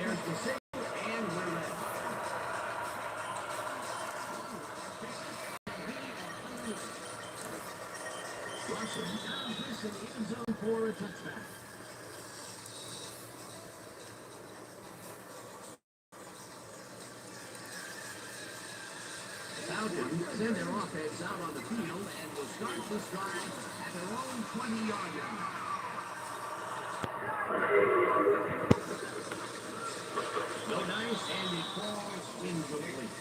There's the signal, and we're ready. Russell down this in the end zone for a touchdown. Falcons send their offense out on the field and will start this drive at their own 20-yard line. No dice, and it falls incomplete.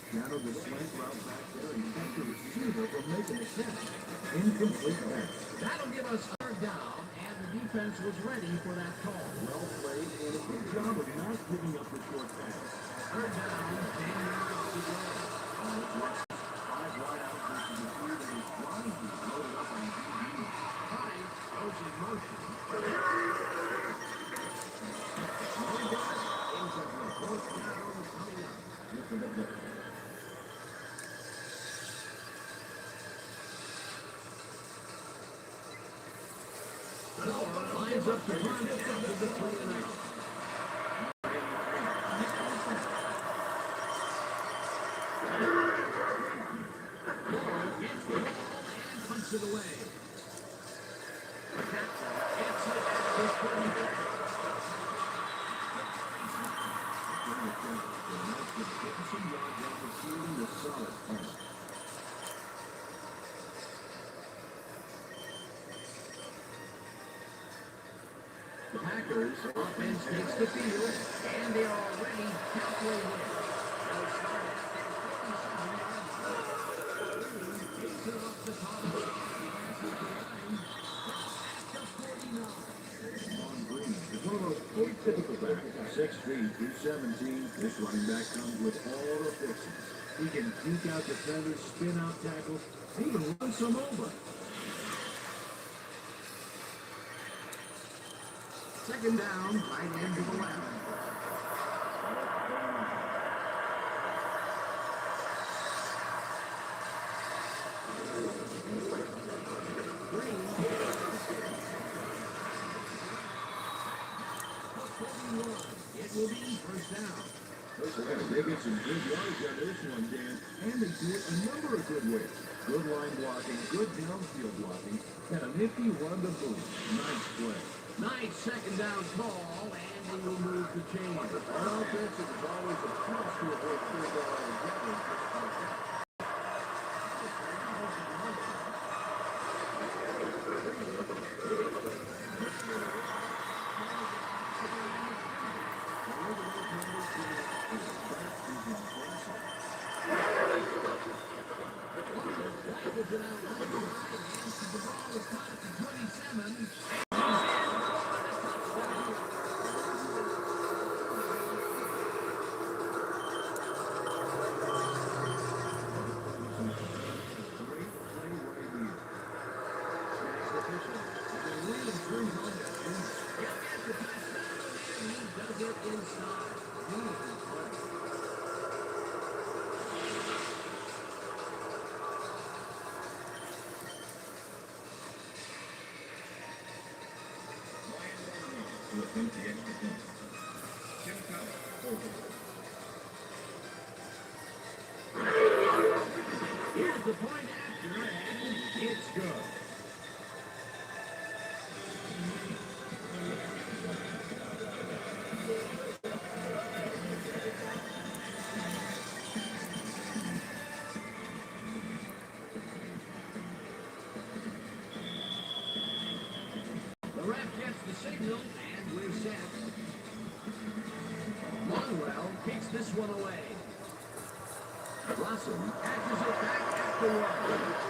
Shadowed the slant route back there and kept the receiver from making a catch. Incomplete pass. That'll give us third down, and the defense was ready for that call. Well played and a good job of not giving up the short pass. Third down, 10 yards to go. Five wideouts versus the three that is trying to load it up on DB. Five goes in motion. Fourth down coming up. Lines up to run after the 3 and out. Moore gets the ball and punts it away. Jackson gets it at his 25. The Packers offense takes the field, and they are already halfway there. They'll start at their 57-yard line. Takes it up the top of the line. At the 49. Vaughn Green is one of those atypical backs. 6 feet, 217. This running back comes with all the fixings. He can juke out defenders, spin out tackles, even run some over. Second down, right end to the left. Green. It will be first down. They get some good yards on this one, Dan, and they do it a number of good ways. Good line blocking, good downfield blocking, and a nifty run to boot. Nice play. Nice second down call, and they will move the chain. On offense, it was always a plus to avoid third down and get one just like that. Here's the point after, and it's good. The ref gets the signal, and we're set. Longwell kicks this one away. Blossom catches it back at the one.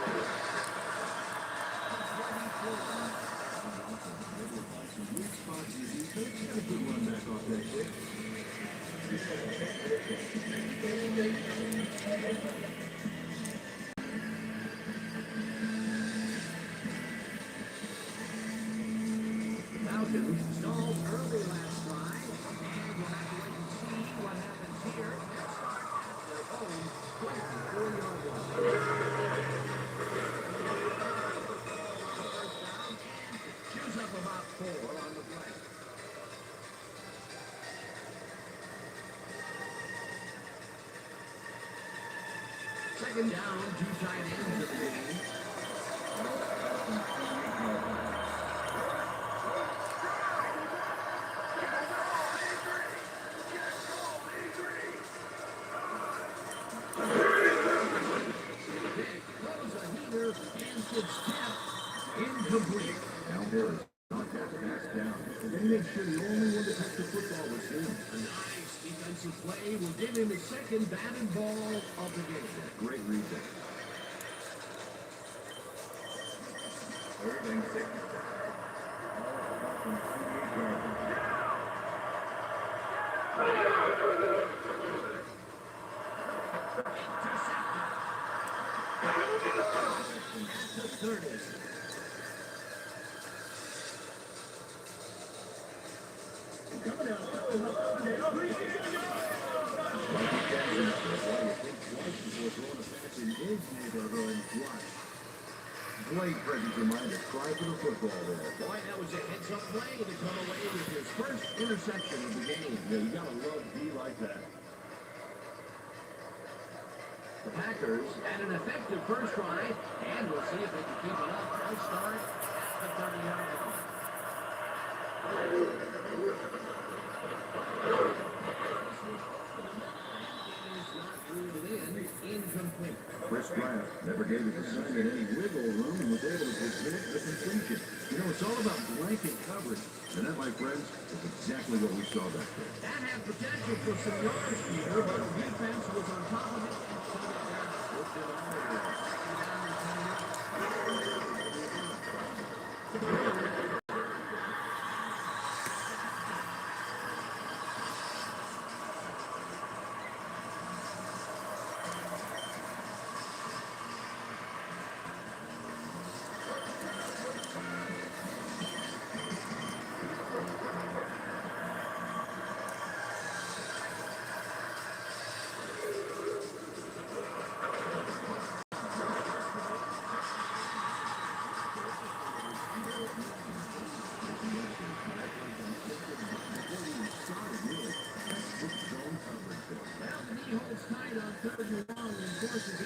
second down, two tight ends in the game. Incomplete. Now Harris knocked that pass down. And they make sure the only one to touch the football was him. A nice defensive play will give him his second batted ball of the game. Great read there. Third and 6. Third is Coming out. Mikey Jackson, why you think twice before throwing a pass in his neighborhood. Watch. Great presence reminder. Try for the football there. boy, that was a heads-up play to come away with his first interception of the game. Yeah, you gotta love D like that. The Packers had an effective first drive, and we'll see if they can keep it up. They'll start at the 30-yard line. Incomplete. Chris Bryant never gave his assignment any wiggle room and was able to prevent the completion. You know, it's all about blanket coverage. And that, my friends, is exactly what we saw back there. That had potential for some yards here, but the defense was on top of it and shut it down. Looked it all over.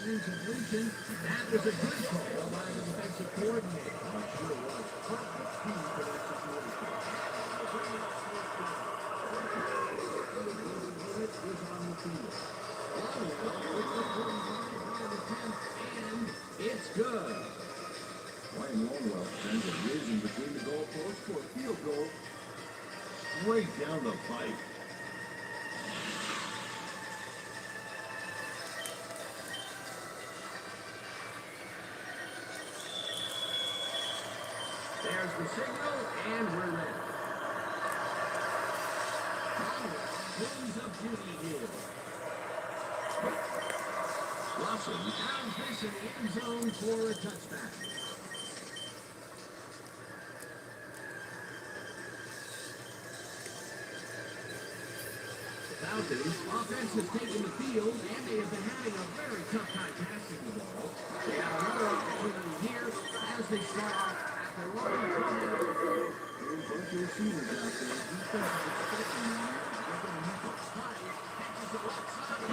Incompletion. That was a good call by the defensive coordinator. I'm sure it was. What a key for that situation. It is on the field. And it's good. Ryan Longwell sends a whiz in between the goalposts for a field goal. Straight down the pipe. There's the signal, and we're ready. Cleans up duty here. Lawson pounds this in the end zone for a touchback. The Falcons offense has taken the field, and they have been having a very tough time passing the ball. They have another opportunity here as they start off at the line. There's a bunch of receivers out there. Defense is expecting them. They're going to need to High, catches the left side.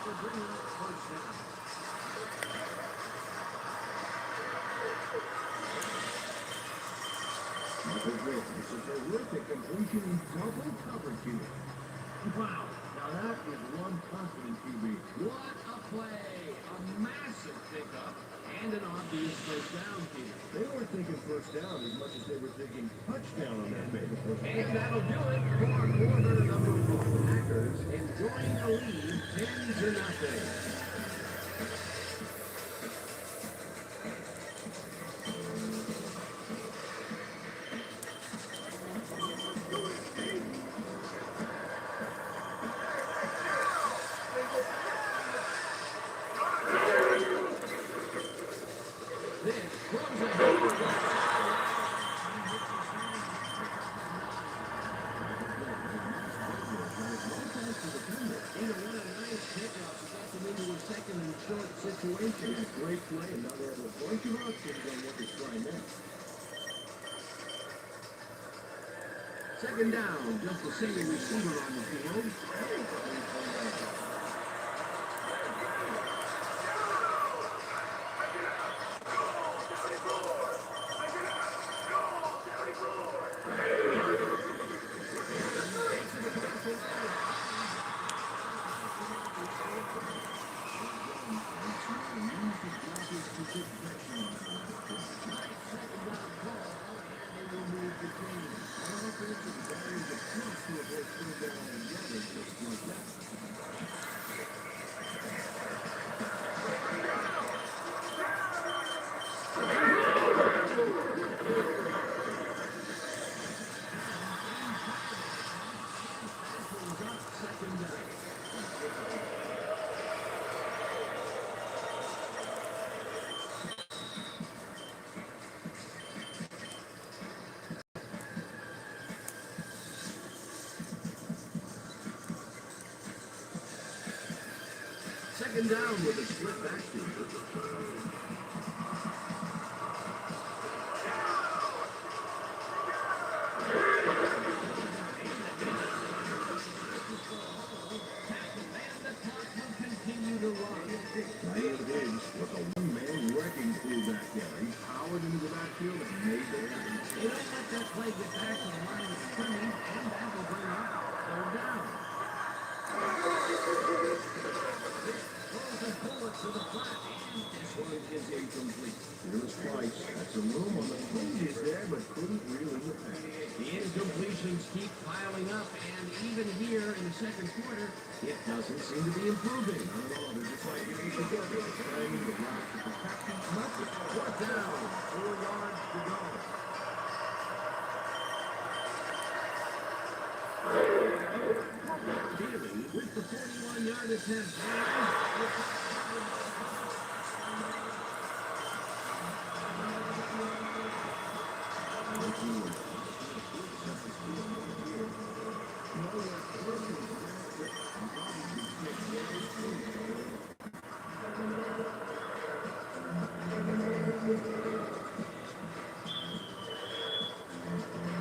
Will bring up first down. Michael Vick, it's a terrific completion in double coverage here. Wow. Now that is one confident QB. What a play! A massive pickup and an obvious first down here. They weren't thinking first down as much as they were thinking touchdown on that baby. And that'll do it for quarter number 4. Packers enjoying a lead 10-0. Situation, a great play, and now they have a bunch of options on what to try next. Second down, just the single receiver on the field. Second down with a split backfield. Continue to run. Ryan Diggs with a one-man wrecking crew back there. He powered into the backfield and made the play. They don't let that play get back to the line of scrimmage, and that will bring up third down. Throws a bullet to the flat, and this one is incomplete. Here's Price. Had some room on the fringes there, but couldn't reel in the pass. The incompletions keep piling up, and even here in the second quarter, it doesn't seem to be improving. Not at all. They're just like you need to go. Timing the block, the protection. Fourth down, 4 yards to go. Daly with the 41-yard attempt.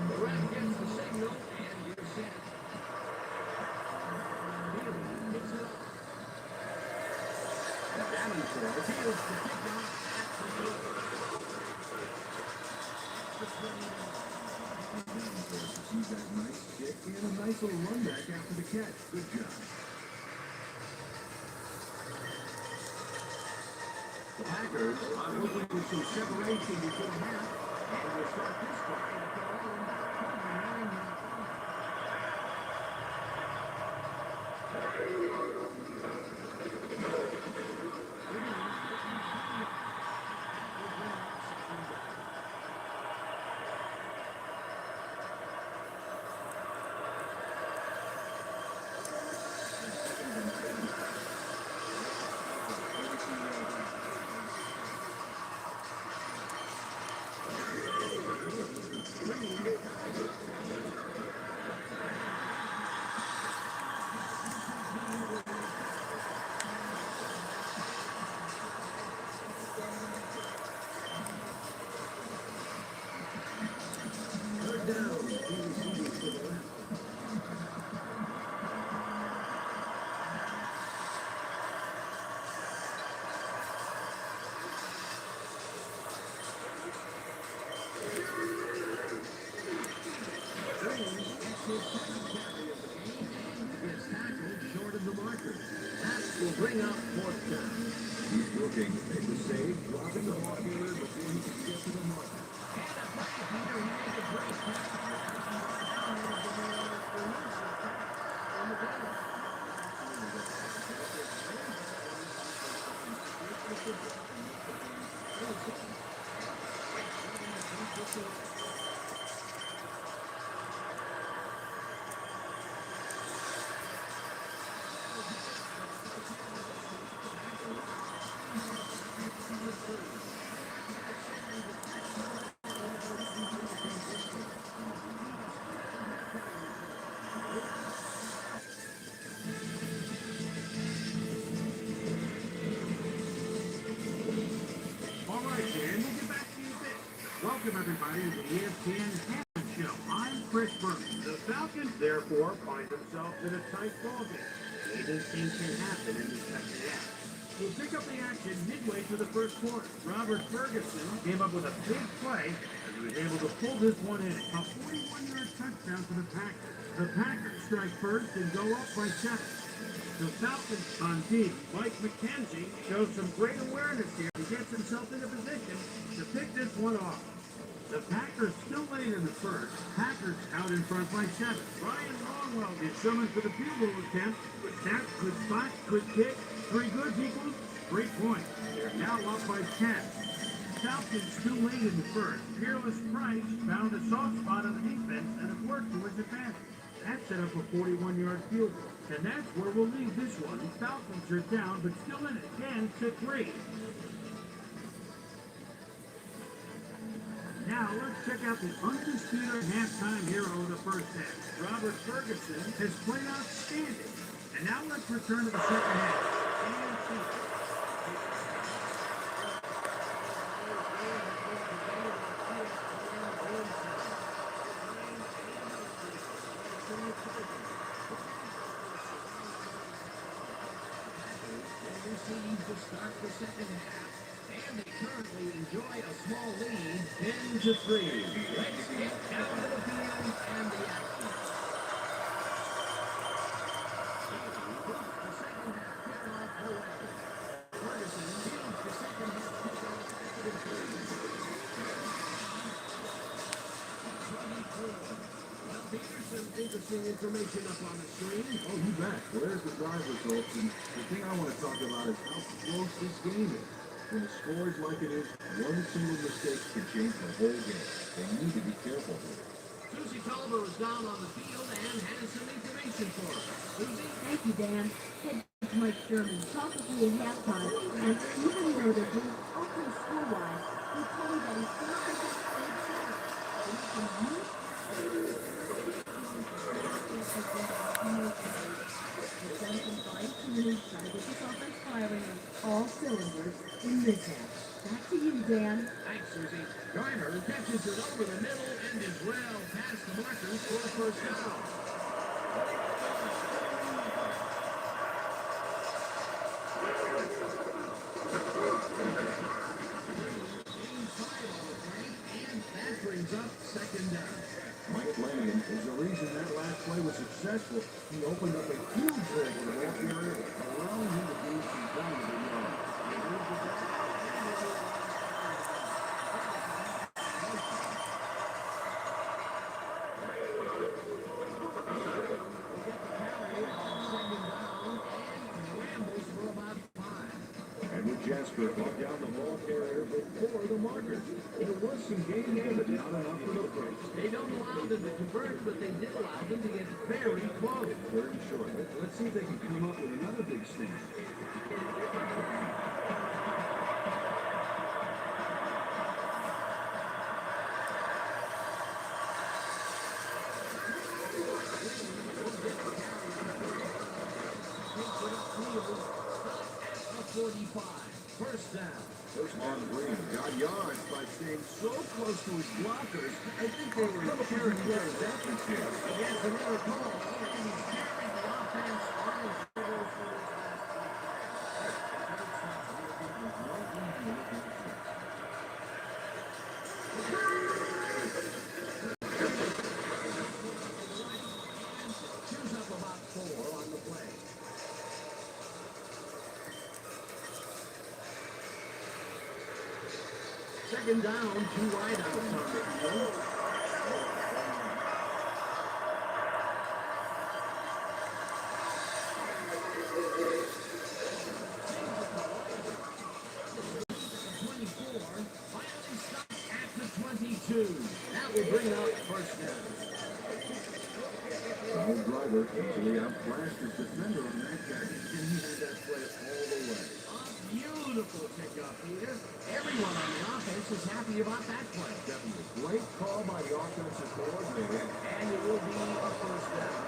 The ref gets the signal, and you're set. Daly picks it up. Davenport appeals to pick off at the field. Sees that nice kick and a nice little run back after the catch. Good job. The Packers are looking for some separation before half, and will start this drive at their own 29-yard Third down, two receivers to the left. Green gets his second carry of the game and gets tackled short of the marker. That will bring up fourth down. He's looking to make the save, dropping the ball here before he can get to the marker. And a break here. He made the break pass. Down over the middle on the bench. All right, Dan, we'll get back to you a bit. Welcome, everybody, to the ESPN Halftime Show. I'm Chris Berman. The Falcons, therefore, find themselves in a tight ballgame. Anything can happen in the second half. We'll pick up the action midway through the first quarter. Robert Ferguson Came up with a big play and he was able to pull this one in. a 41-yard touchdown for the Packers. The Packers strike first and go up by 7. The Falcons on D. Mike McKenzie shows some great awareness here. He gets himself in a position to pick this one off. The Packers still late in the first. Packers out in front by 7. Ryan Longwell is summoned for the field goal attempt. Good snap, good spot, good kick. 3 goods equals 3 points. They're now up by 10. Falcons still late in the first. Peerless Price found a soft spot on the defense and it worked to his advantage. That set up a 41-yard field goal. And that's where we'll leave this one. Falcons are down, but still in it. 10-3. Now let's check out the undisputed halftime hero of the first half. Robert Ferguson has played outstanding. And now let's return to the second half. And see. Receives to start the second half. And they currently enjoy a small lead, 10-3. Let's get down to the field and the action. The second half kickoff away. Ferguson leads the second half kickoff after the three. 24. Well, here's some interesting information up on the screen. Oh, you bet. Where's the drive results? And the thing I want to talk about is how close this game is. When the score is like it is, one single mistake can change the whole game. They need to be careful here. Susie Tolliver is down on the field and has some information for us. Susie? Thank you, Dan. Head coach Mike Sherman talked with me at halftime, and even though they're doing okay score-wise, he told me that he's going to take a big shot. And he can use the Duncan White team trying to get this offense firing on all cylinders in this half. Back to you, Dan. Thanks, Susie. Garner catches it over the middle and is well past the markers for a first down. Gains 5 on the play, and that brings up second down. Mike Flanagan is the reason that last play was successful. He opened up a huge hole in the left area, allowing him to gain some valuable yards. He moved the ball. Edward Jasper brought down the ball carrier before the marker. There was some gain there, but not enough for the first. They don't allow them to convert, but they did allow them to get very close. Third and short. Let's see if they can come up with another big stand. At the 45. First down. First on Green got yards by staying so close to his blockers. I think they were carrying their advantage here. Against another call, and he's carried the offense on his shoulders for his Chews up about 4 on the play. Second down, 2 wideouts on the field. Finally stopped at the 22. That will bring up first down. The whole driver easily outflashed his defender on that catch, and he had that play all the way. A beautiful pickup here. Everyone on the offense is happy about that play. Definitely great call by the offensive coordinator. And it will be a first down.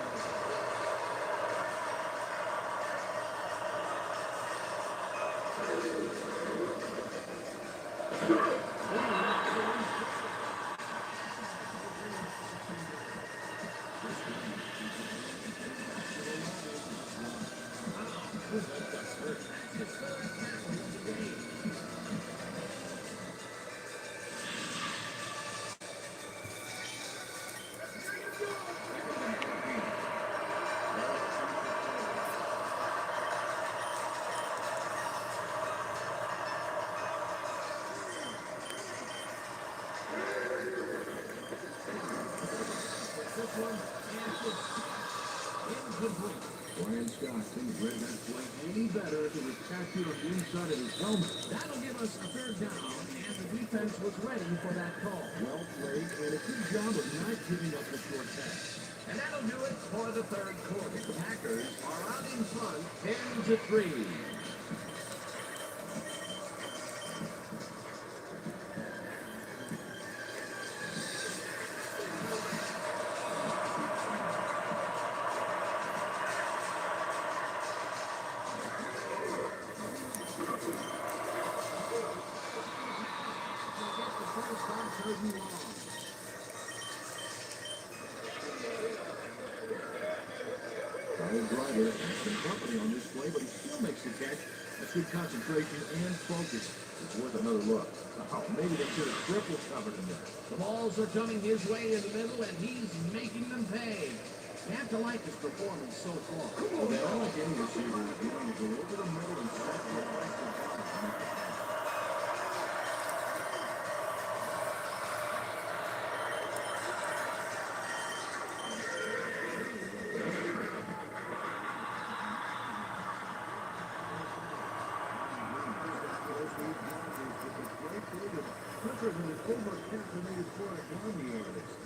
Brian Scott didn't read that play any better as it was captured on the inside of his helmet. That'll give us a third down, and the defense was ready for that call. Well played, and a good job of not giving up the short pass. And that'll do it for the third quarter. The Packers are out in front, 10-3. Kyle Driver has some company on this play, but he still makes the catch. That's good concentration and focus. It's worth another look. Oh, maybe they should have triple covered him there. The balls are coming his way in the middle, and he's making them pay. You have to like his performance so far. Well, they all like any receiver. You want to go over the middle and sacrifice the ball.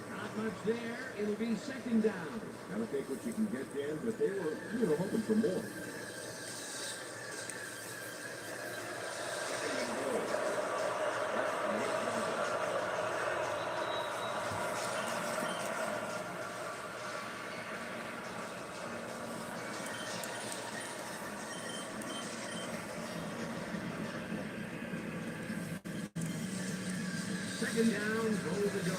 Not much there. It'll be second down. Gotta take what you can get, Dan, but they were, hoping for more. Second down, goal to go.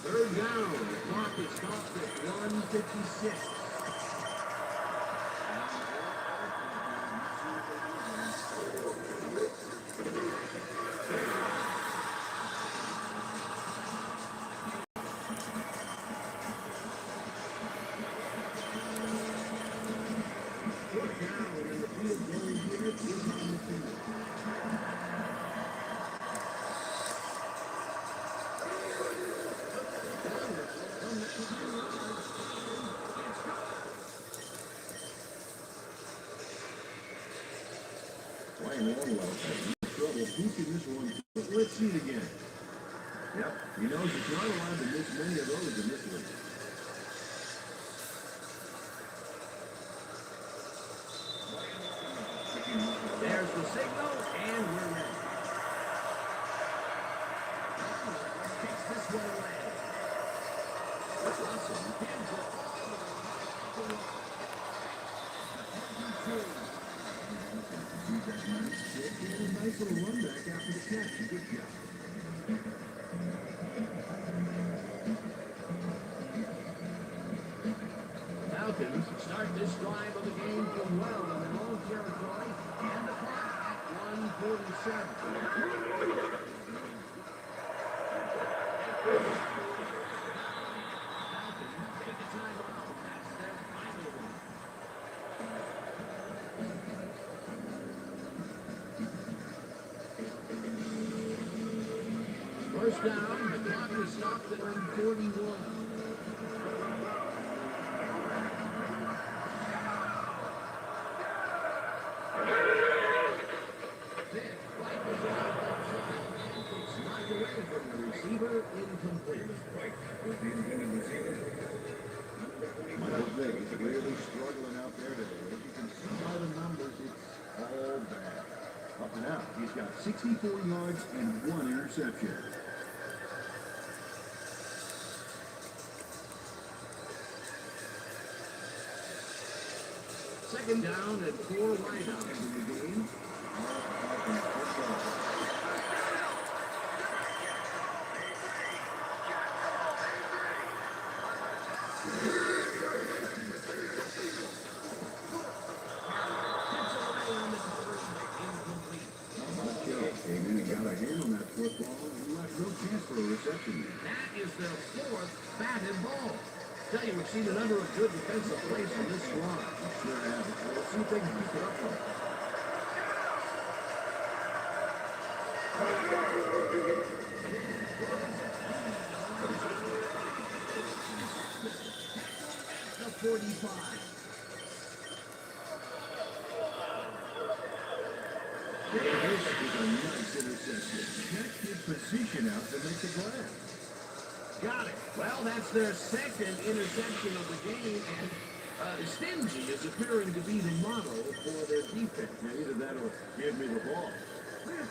Third down, the clock is stopped at 1:56. Ryan Orwell has trouble keeping this one. But let's see it again. Yep, he knows he's not allowed to miss many of those in this league. There's the signal, and we're ready. Takes this one away. Russell gives it. Nice little run back after the catch. Good job. Falcons start this drive of the game from well in their own territory, and the clock at 1:47. First down, the clock is stopped at 1:41. It's knocked away from the receiver, incomplete. Michael Vick is really struggling out there today. As you can see by the numbers, it's all bad. Up and out. He's got 64 yards and 1 interception. Second down and 4 wideouts in the game. Came in and got a hand on that football and left no chance for a reception there. That is their 4th batted ball. Tell you, we've seen a number of good defensive plays from this squad. Sure have. We'll see if they can keep it up though. The 45. This is a nice interception. Check his position out to make the grab. Got it. Well, that's their second interception of the game, and stingy is appearing to be the motto for their defense. Now, either that or give me the ball. Clear.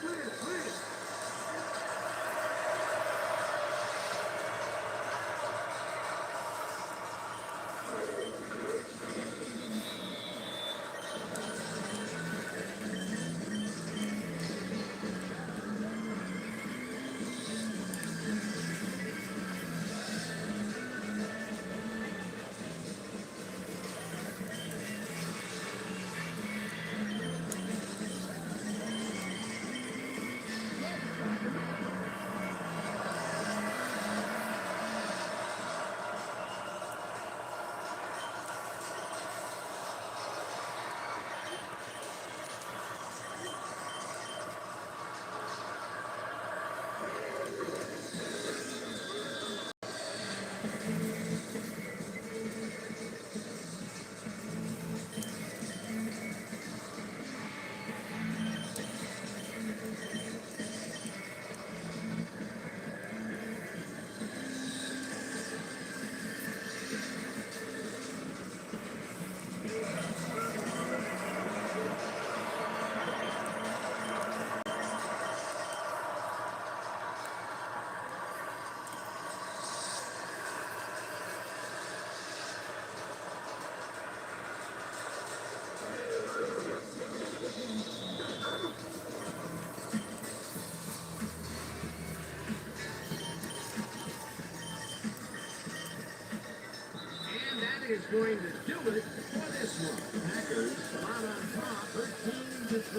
Is going to do it for this one. Packers come out on top, 13-3.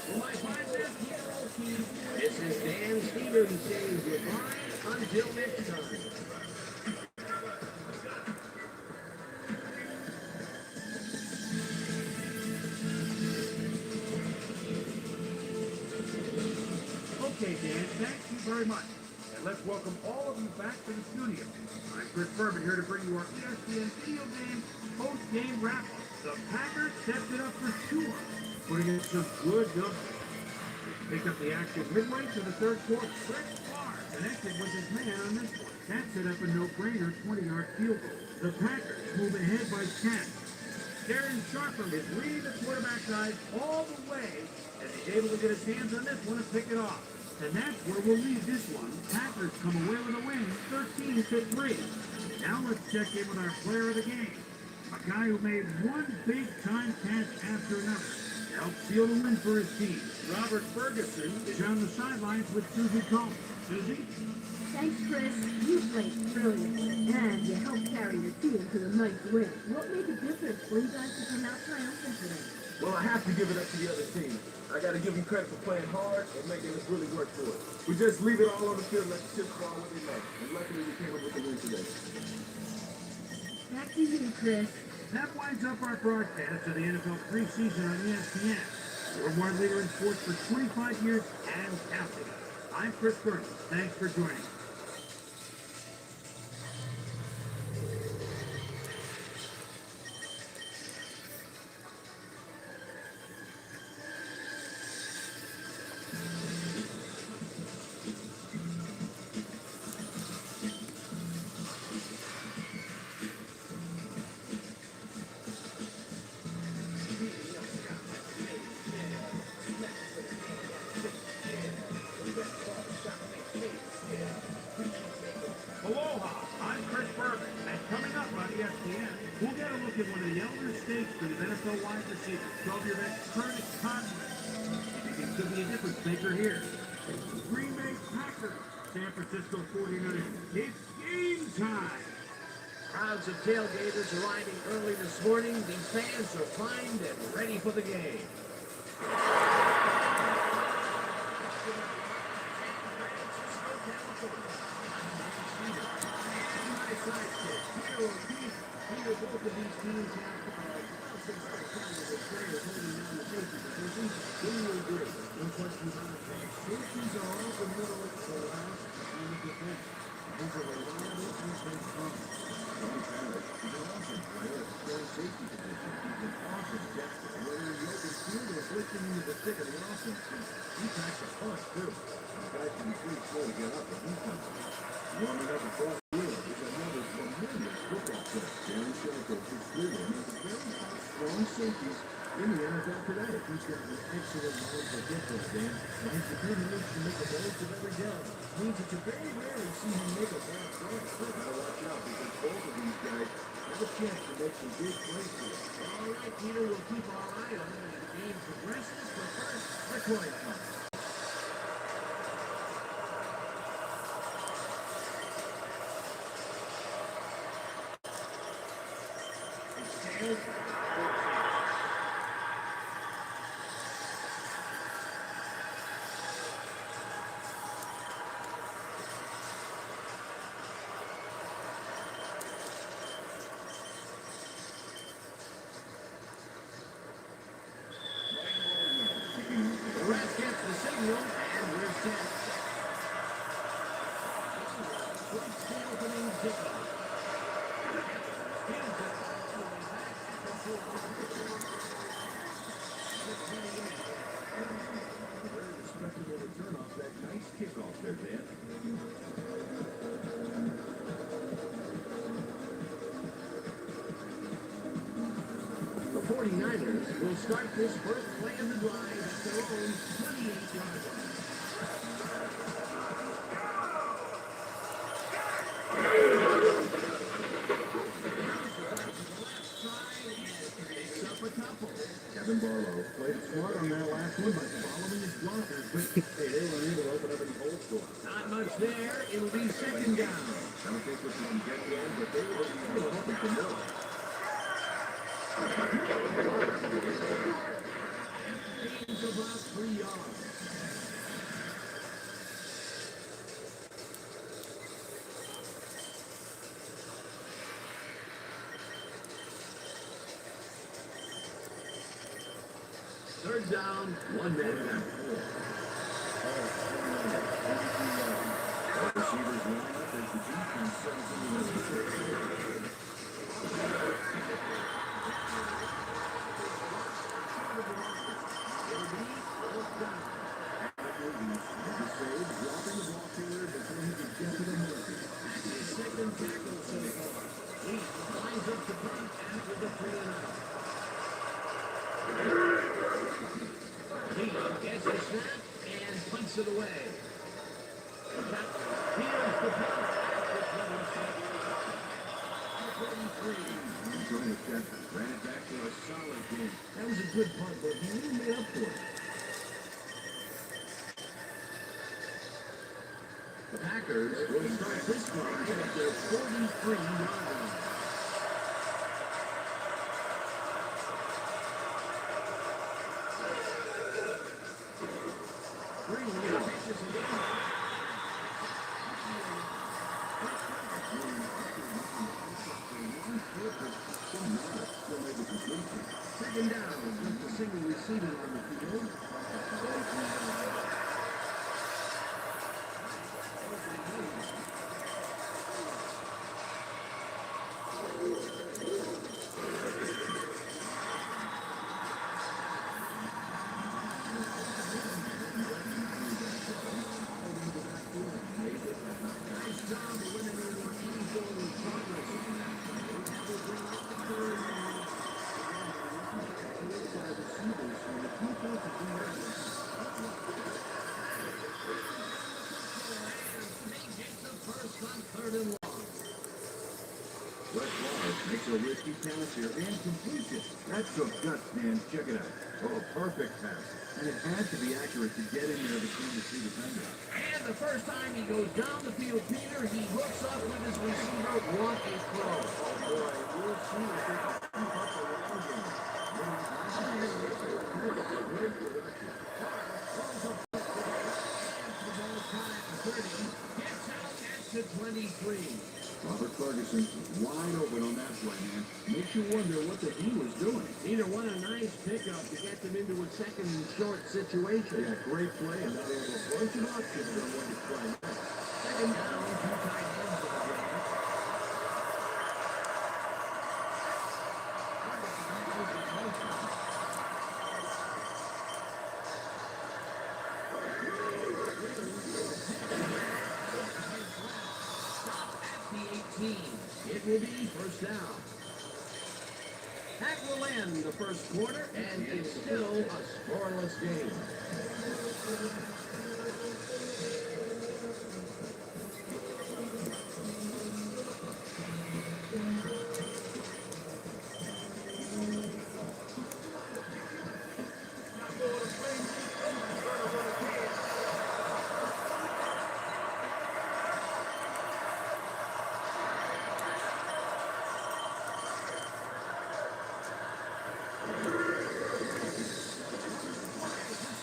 Well, my 5-year-old team, this is Dan Stevens saying goodbye until next time. Okay, Dan, thank you very much. And let's welcome all of you back to the studio. I'm Chris Berman here to bring you our ESPN video game post-game wrap-up. The Packers stepped it up for sure, putting in some good numbers. They picked up the action midway to the third quarter. Brett Favre connected with his man on this one. That set up a no-brainer 20-yard field goal. The Packers move ahead by 10. Darren Sharper is leading the quarterback side all the way, and he's able to get his hands on this one and pick it off. And that's where we'll leave this one. Packers come away with a win, 13-3. Now let's check in with our player of the game. A guy who made one big-time catch after another to help seal the win for his team. Robert Ferguson is on the sidelines with Susie Combs. Susie? Thanks, Chris. You played brilliant, and you helped carry your team to a nice win. What made the difference for you guys to come out triumphant today? Well, I have to give it up to the other team. I got to give them credit for playing hard and making us really work for it. We just leave it all on the field and let the chips fall where they may. And luckily, we came up with the win today. Back to you, Chris. That winds up our broadcast of the NFL preseason on ESPN. Your one leader in sports for 25 years and counting. I'm Chris Berman. Thanks for joining us. Dan, we'll get a look at one of the elder statesmen of NFL wide receivers. 12-year vet Curtis Conway. It could be a difference maker here. Green Bay Packers, San Francisco 49ers. It's game time. Crowds of tailgaters arriving early this morning. These fans are primed and ready for the game. Both of these teams have players holding down the safety position. Do you agree? No question about it. Safeties are often middle of the last in the defense. These are reliable defense runners. John Farrell is an awesome player at the strong safety position. He's an awesome tackler. Whether in the open field or blitzing into the thick of the offense, he packs a punch too. The guys can be pretty slow to get up, but he's not. Warming up across the field is another tremendous football player. Danny Shelton is clearly one of the very top strong safeties in the NFL today. He's got an excellent mind for football, Dan. And his determination to make the most of every down means that you very rarely see him make a bad throw. So gotta watch out because both of these guys have a chance to make some big plays here. All right, Peter, we'll keep our eye on it as the game progresses. But first, the coin toss. The ref gets the signal, and we're set. It's the opening kickoff. Fields it all the way back at the 4. Very respectable return off that nice kickoff there, Dan. The 49ers will start this first play of the drive at their own 28-yard line. Picks up a couple. Kevin Barlow played smart on that last one by following his blockers, but hey, they were unable to open up any holes for him. Not much there. It'll be second down. I don't think this one get there, but they were hoping for more. Gains about 3 yards. Third down, 1 man back. Receivers line up as the defense settles into the dropping the ball carrier before he could get to the marker. Second tackle so far. He lines up the punt after the 3-and-out. He gets the snap and punts it away. The captain fields the punt after 20 seconds. 33. Throwing the check, ran it back to a solid game. That was a good punt, but he really made up for it. The Packers will start this drive at their 43-yard line. Green pitches it in. Second down, just a single receiver on the field. Nice job eliminating any forward progress. They will bring up the third down. They get the first on 3rd and long. Brett Favre takes a risky pass here and completes it. That's some guts, man. Check it out. Oh, perfect pass. And it had to be accurate to get in there between the two defenders. And the first time he goes down the field, Peter, he hooks up with his receiver. What a throw. Oh, boy, we'll see if they can keep up the run game. Great production. Gets out at the 23. Robert Ferguson wide open on that play, man. Makes you wonder what the he was doing. Peter, what a nice pickup to get them into a second and short situation. Yeah, great play, and now they have a bunch of options on what to try next. Second down, two tight ends of the game. It will be first down. That will end the first quarter, and it's still a scoreless game.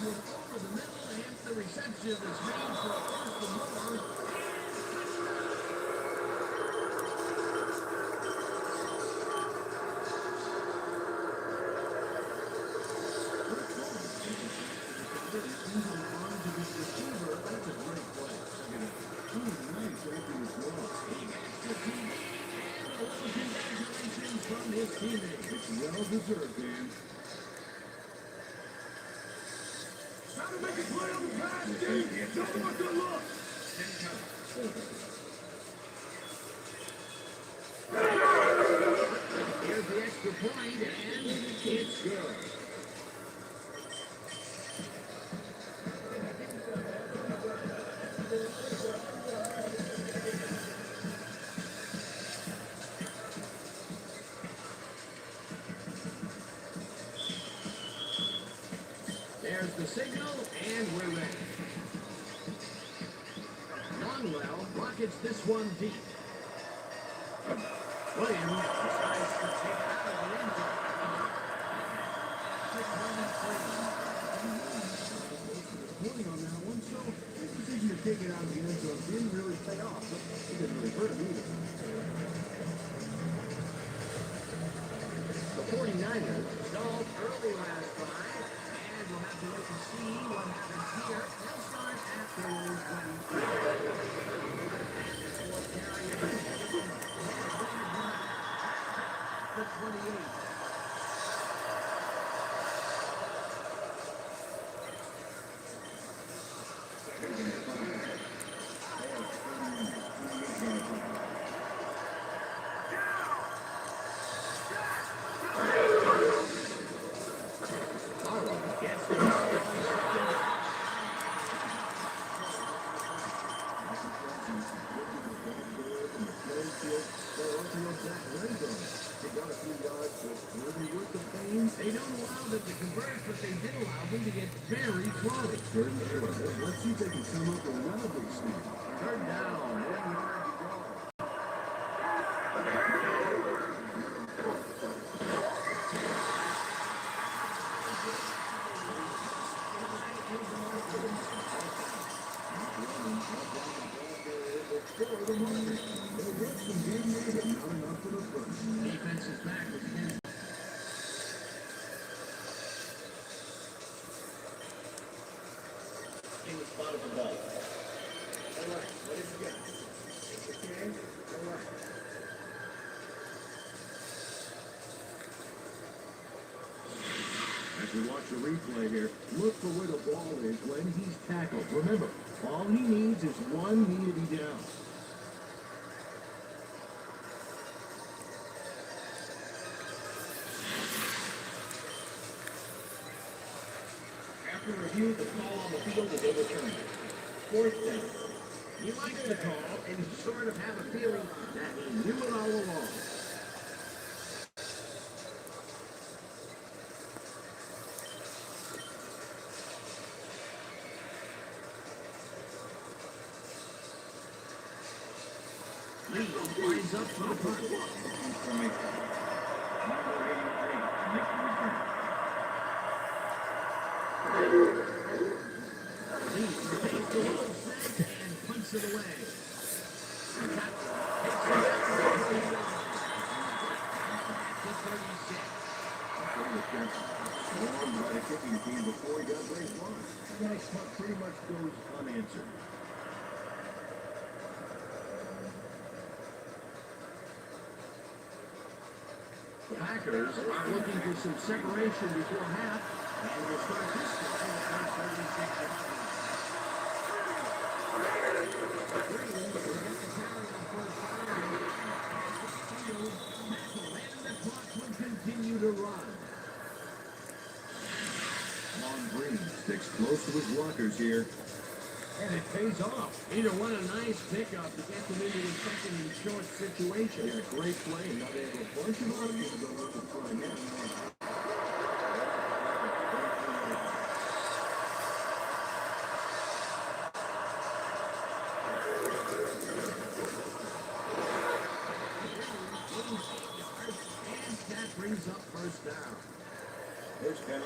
Over the middle, and the reception is made for a first and more. That's a great play. Nice open as well. He gets the team, and a little congratulations from his teammates. It's well deserved, man. Trying to make a play on the pass, dude. Tell them what to look. Here's the extra point, and it's good. There's the signal, and we're ready. Longwell rockets this one deep. Williams decides to take it out of the end zone. Point on that one, so his decision to take it out of the end zone didn't really pay off, but it didn't really hurt him either. The 49ers stalled early last drive, and we'll have to wait and see what happens here. They'll start after the 28. They don't allow them to convert, but they did allow them to get very close. Let's see if they can come up with another big snap. Third down, 1 yard to go. Defense is back with 10. He was spotted the ball. All right, what did you get? Okay, all right. As we watch the replay here, look for where the ball is when he's tackled. Remember, all he needs is one knee to be down. After review, the call on the field is overturned. Fourth down. He likes the call, and you sort of have a feeling that he knew it all along. lines up for the punt. Formation. Number 83, makes the return. Lee takes the little set and punts it away. Takes it back to 36. Swarmed by the kicking team before he got baseline. That guy's punt pretty much goes unanswered. The Packers are looking for some separation before half, and will start this drive at 36. Continue to run. Long Green sticks close to his blockers here. And it pays off. Either one a nice pickup to get them into a second and short situation. He had a great play, and now they have a bunch of other people going to try now. And that brings up first down. First down.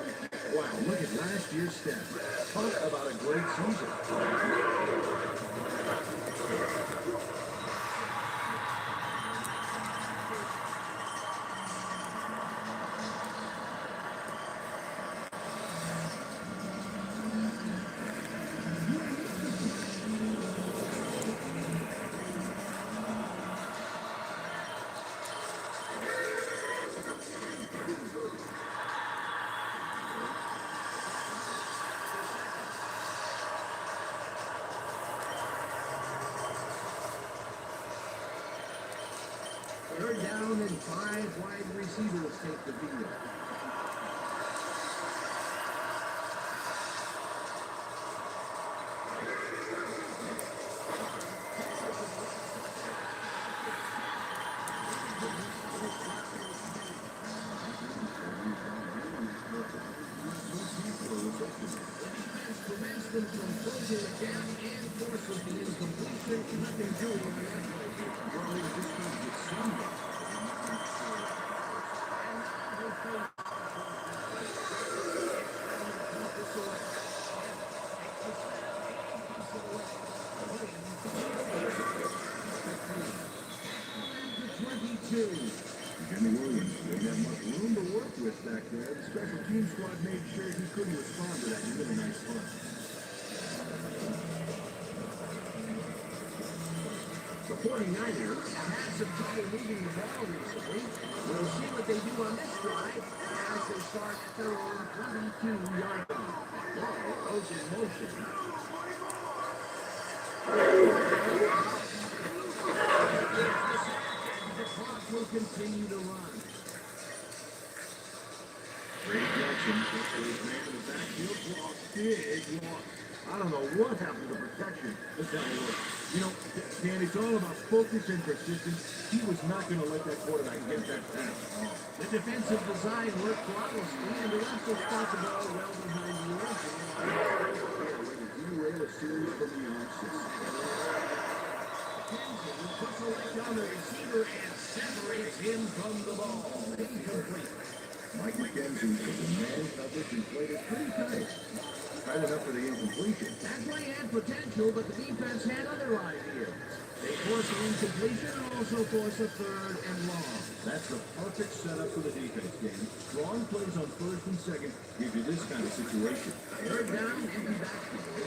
Wow, look at last year's stats. Talk about a great season. Third down and 5 wide receivers take the field. Prevents them from closing the gap and forces the incompletion. Nothing doing on that play. Well, he just needs to get somebody. Jimmy Williams didn't have much room to work with back there. The special team squad made sure he couldn't respond to that really nice punt. The 49ers have had some trouble moving the ball recently. We'll see what they do on this drive as they start at their own 22-yard line. Ball goes in motion. The clock will continue to run. Brady Jackson, his man in the backfield, lost big loss. I don't know what happened to protection. Let's have a look. You know, Dan, it's all about focus and persistence. He was not going to let that quarterback get that pass. The defensive design worked flawlessly, and the rest will spot the ball well behind the edge. Derail a series from the onset. Kenzie puts a leg on the receiver and separates him from the ball. Incomplete. Mike McKenzie was a man coverage and played it pretty tight. Tight enough for the incompletion. That play had potential, but the defense had other ideas. They forced an incompletion and also forced a third and long. That's the perfect setup for the defense game. Strong plays on first and second give you this kind of situation. Third down, empty backfield.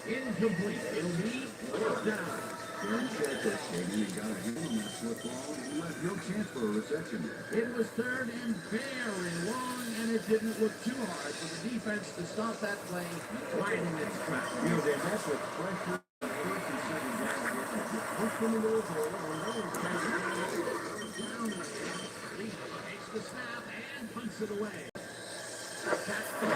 Incomplete. It'll be fourth down. Very sharp, Katie. You got a hand on that football, and you left no chance for a reception. It was third and very long, and it didn't look too hard for the defense to stop that play right in its tracks. You know, Dan, that's what pressure on first and second down gets you. You push them into a hole, and then you try to get them over. Down again. Lee takes the snap and punts it away. That's the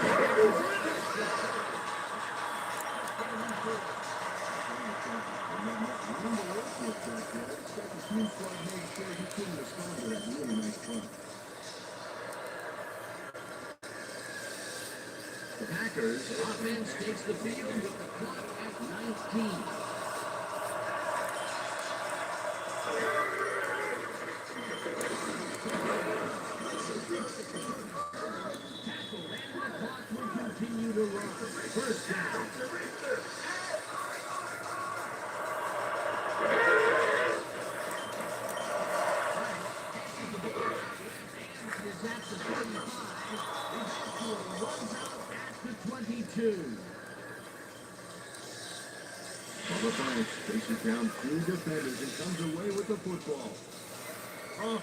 not much room to work with back there. The special teams squad made sure he couldn't respond to that really nice punt. The Packers offense takes the field with the clock at 19. Tackled, and the clock will continue to run. First down. Is at the 35. Eventually runs out at the 22. Bubba Franks chases down 2 defenders and comes away with the football. Oh,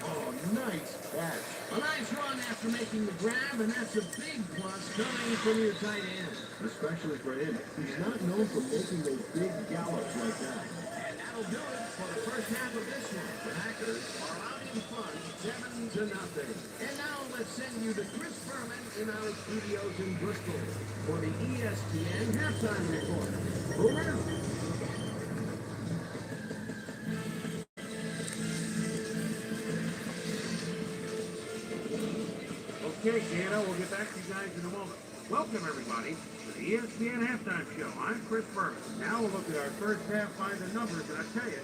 nice catch. A nice run after making the grab, and that's a big plus coming from your tight end. Especially for him. He's not known for making those big gallops like that. And that'll do it for the first half of this one. The Packers are out in front, 7-0. And now let's send you to Chris Berman in our studios in Bristol for the ESPN halftime report. Boomer? Okay, Dana, we'll get back to you guys in a moment. Welcome, everybody, to the ESPN Halftime Show. I'm Chris Berman. Now we'll look at our first half by the numbers, and I tell you,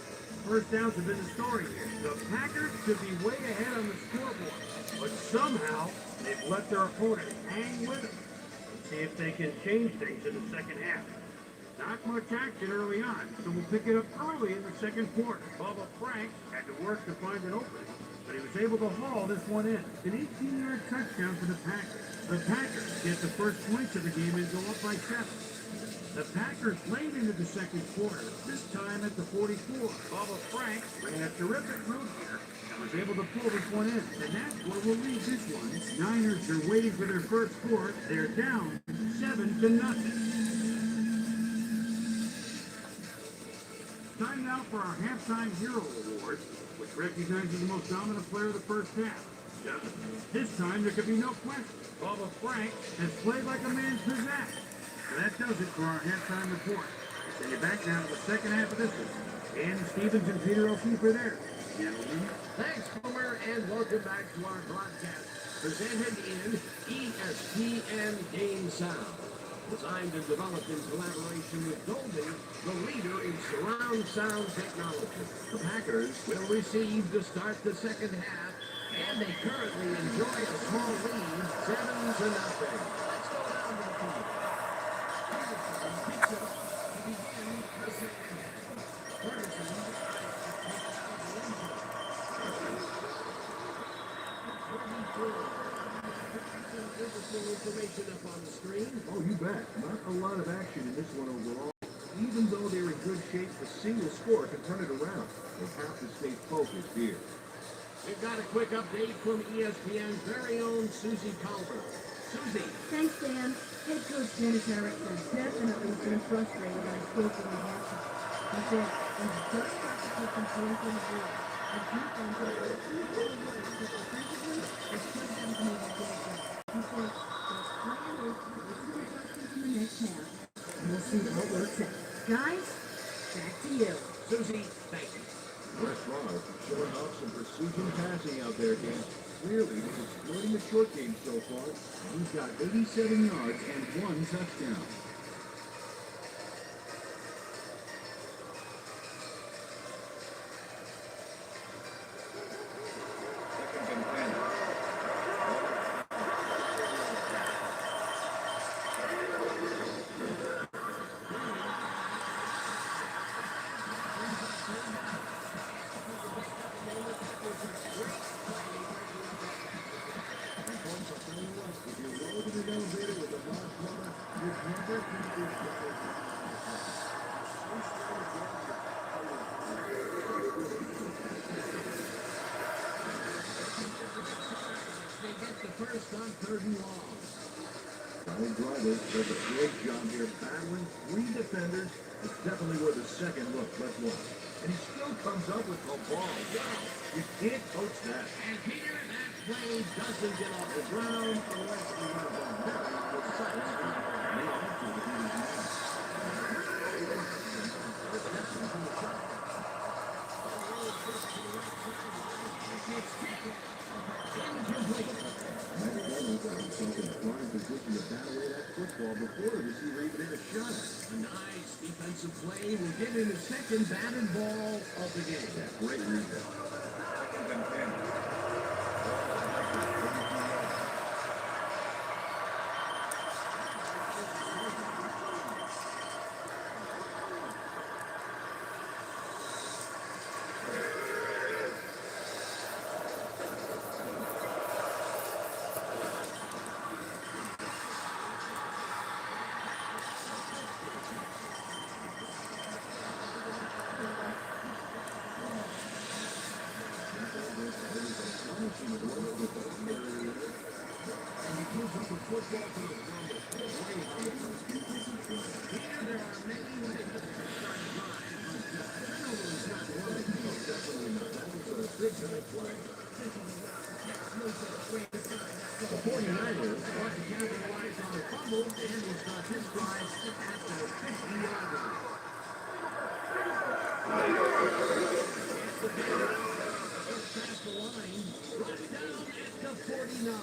first downs have been the story here. The Packers should be way ahead on the scoreboard, but somehow they've let their opponent hang with them. Let's see if they can change things in the second half. Not much action early on, so we'll pick it up early in the second quarter. Bubba Frank had to work to find an opening, but he was able to haul this one in. An 18-yard touchdown for the Packers. The Packers get the first points of the game and go up by 7. The Packers late into the second quarter, this time at the 44. Bubba Frank ran a terrific route here and was able to pull this one in. And that's where we'll leave this one. Niners are waiting for their first score. They're down 7-0. Time now for our halftime hero award, which recognizes the most dominant player of the first half. This time there could be no question. Bubba Frank has played like a man possessed. So that does it for our halftime report. Send you back now to the second half of this one. Dan Stevens and Peter O'Keefe are there. Gentlemen. Thanks, Boomer, and welcome back to our broadcast, presented in ESPN Game Sound. Designed and developed in collaboration with Dolby, the leader in surround sound technology. The Packers will receive to start the second half, and they currently enjoy a small lead, 7-0. Let's go down to the field. Peterson picks it up to begin the second half. Ferguson information up on the screen. Oh, you bet. Not a lot of action in this one overall. Even though they're in good shape, a single score can turn it around. They have to stay focused here. We've got a quick update from ESPN's very own Susie Colbert. Susie. Thanks, Dan. Head coach Dennis Erickson definitely been frustrated by Stokes in the halftime. He said, "When the first half to take control from the board, the defense has a few good words, but defensively, it should have been able to get it done." He said, "The plan is to make some adjustments in the next half, and we'll see what works out." Guys, back to you. Susie, thank you. Brett Favre showing off some precision passing out there, Dan. Clearly, he's exploiting the short game so far. He's got 87 yards and 1 touchdown. They get the first on 3rd and long. Donald Drivers does a great job here battling 3 defenders. It's definitely worth a second look. Let's watch. And he still comes up with the ball. Wow, you can't coach that. And Peter, that play doesn't get off the ground unless you have a very precise They had to defeat his man. fastball before the receiver even hit a shot at it. A nice defensive play will get in the second batted ball of the game. Great read there. Second and 10. The 49ers want to capitalize on the fumble and will start this drive at the 50-yard line. Past the line, brought down at the 49.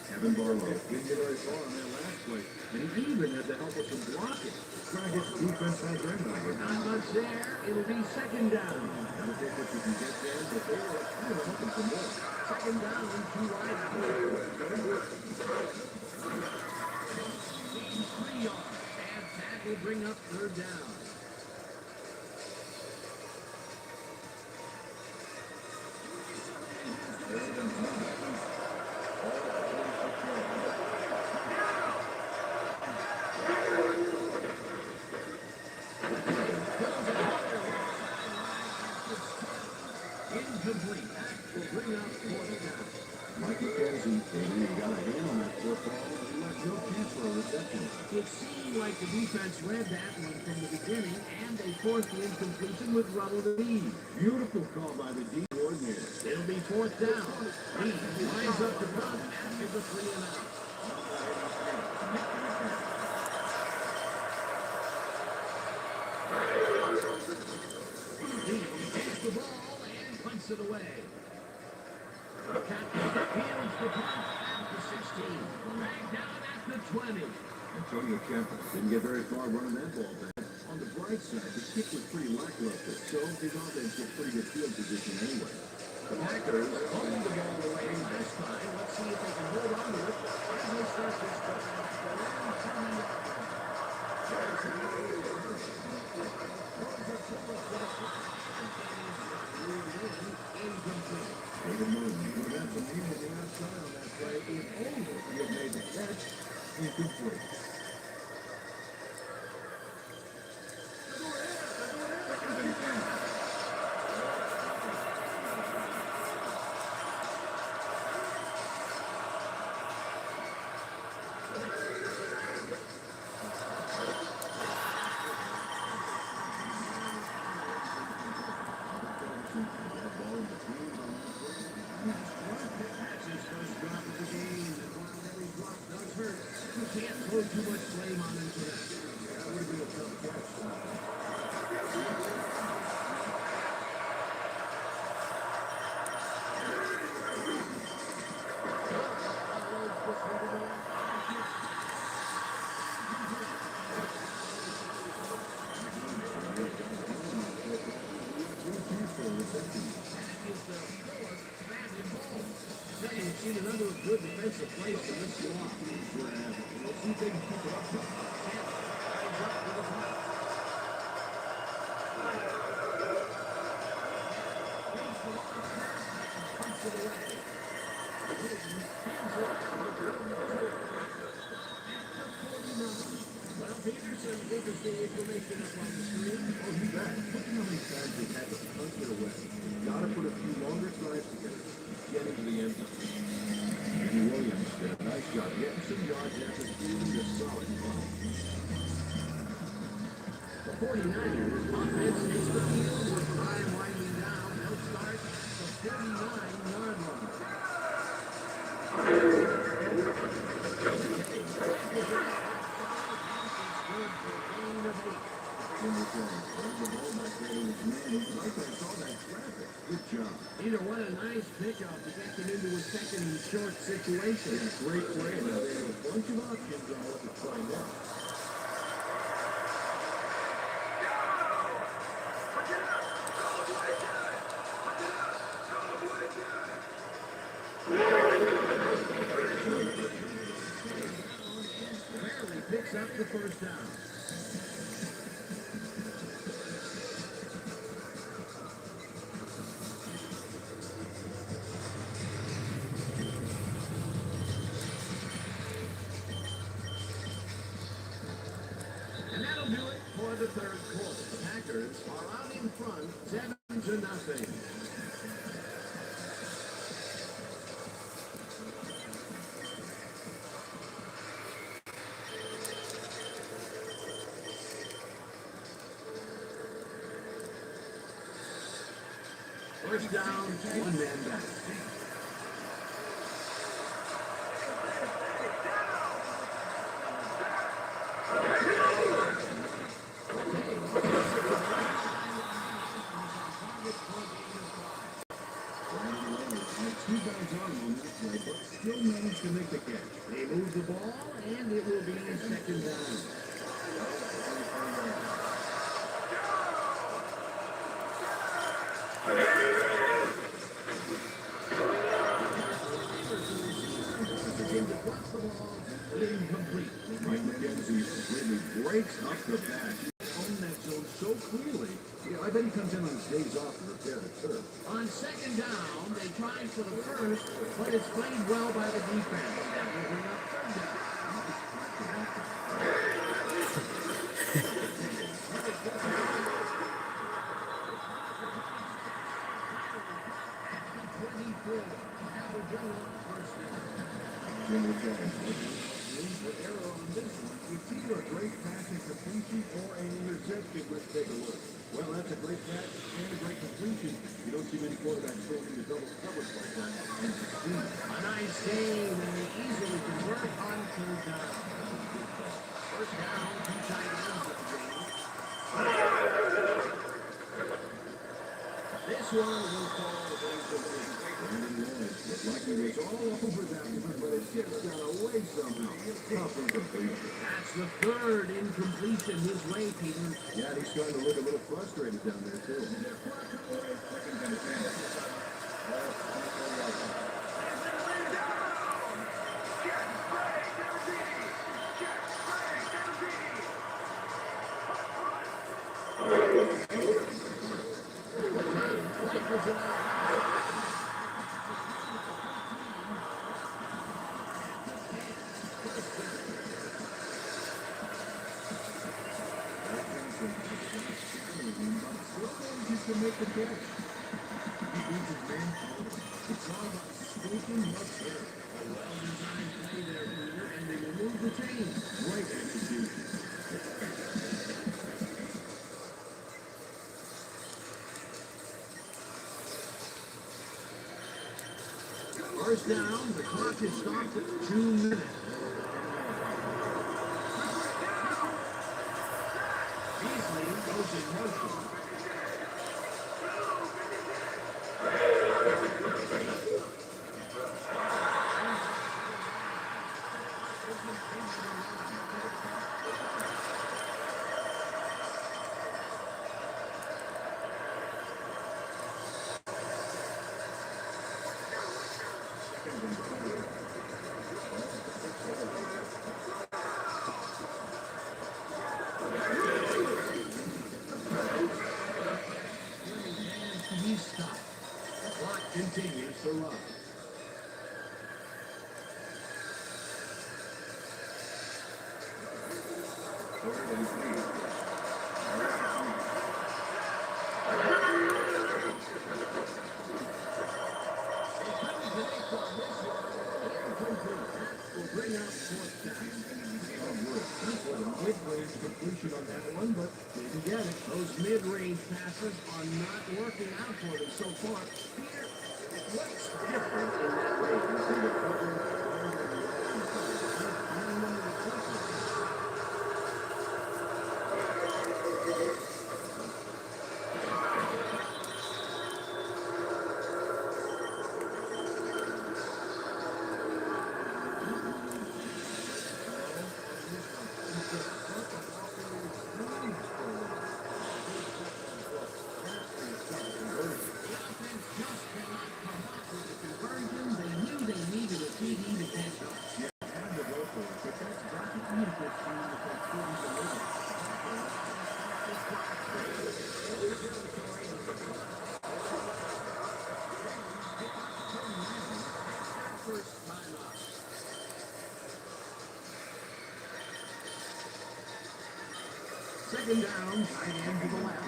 Kevin Barlow didn't get very far on that last play, and he even had the help of some blocking. Trying to get the defense on their number. Not much there. It'll be second down. Gotta take what you can get there, but they were kind of hoping for more. Second down, 2 wide out. 3 yards. Bad tackle, bring up third down. Incomplete. That will bring up fourth down. Michael Kelsey, he got a hand on that football, and he left no chance for a reception. It seemed like the defense read that one from the beginning, and they forced the incompletion with rubble to lead. Beautiful call by the D coordinator. It'll be fourth down. Lee lines up the punt after the 3 and out. Lee takes the ball and punts it away. Captain fields the punt at the 16. Back down at the 20. Antonio Campbell didn't get very far running that ball back. On the bright side, the kick was pretty lackluster, so his offense gets pretty good field position anyway. The Packers hold the ball away this time. Let's see if they can hold on to it as they start this drive. Incomplete. David Moon would have some need on the outside on that play if only he had made the catch. Incomplete. Second and 10. That's his first drop of the game, and while every drop does hurt, you can't throw too much blame on him for that. That would have been a tough catch. We've seen another good defensive play from this block. We'll see if they can keep it up. Lines up for the punt. Punts it away. Well, Peterson, interesting information up on the screen. Oh, you bet. Look how many times they've had to punt it away. Gotta put a few longer drives together to get into the end zone. Andy Williams did a nice job getting some yards after fielding a solid punt. The 49ers offense takes the field with time winding down. They'll start at the 49-yard line. Good job. Either one a nice pickup to get them into a second and short short situation. Yeah, great play. Now they have a bunch of options on what to try next. Barely picks up the first down. And that'll do it for the third quarter. The Packers are out in front, 7-0. First down, one man back. Two guys on him on that play, but still managed to make the catch. They move the ball, and it will be second down. Incomplete. Mike McKenzie really breaks up the back. He owned that zone so clearly. Yeah, I bet he comes in on his days off to repair the turf. On second down, they tried for the first, but it's played well by the defense. That will bring up third down. That will bring up first down. Jimmy Jones. Room for error on this one. It's either a great pass and completion or an interception. Let's take a look. Well, that's a great pass and a great completion. You don't see many quarterbacks going into double coverage like that and succeed. A nice game, and they easily convert on third down. First down, two tight ends of the game. This one will fall incomplete. Brandon Lawrence looked like he was all over that one, but it just got away somehow. Tough incompletion. That's the third incompletion his way, Peter. Yeah, he's starting to look a little frustrated down there, too. To make the catch. He beats his man forward. It's all about scraping what's there. A well-designed play there, Peter, and they will move the chains. Great execution. First down, the clock is stopped at 2 minutes. Beasley goes in motion. He's stopped. The clock continues to run. Will bring out fourth down. Mid-range completion on that one, but didn't get it. Those mid-range passes are not working out for them so far. Peter, what's different in that range? Second down, tight end to the left.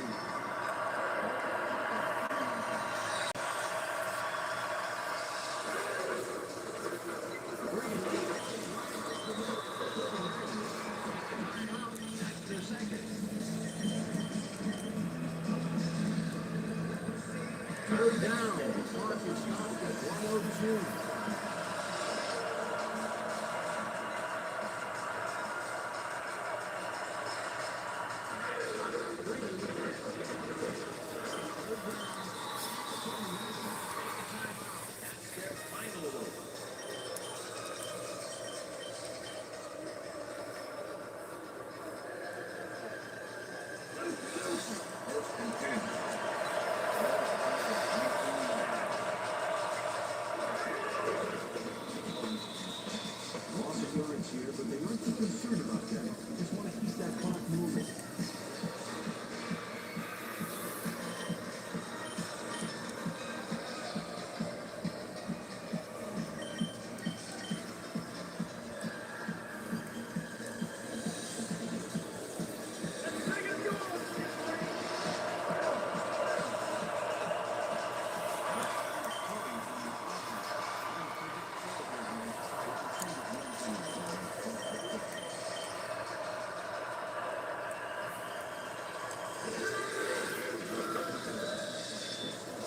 That's their second. Third down. The clock is stopped at 1:02. That's their final one. First and 10. Loss of yards here, but they aren't too concerned about that. Just want to keep that clock moving.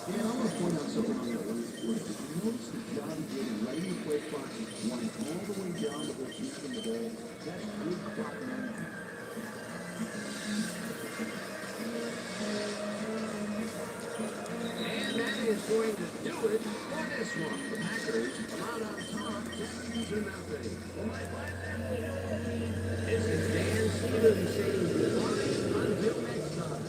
Yeah, I want to point out something on that last play. Did you notice the job he did in letting the play clock wind all the way down to where she's in the ball? That's good clock management. And that is going to do it for this one. The Packers come out on top, 7-0. This is Dan Stevens saying goodbye until next time.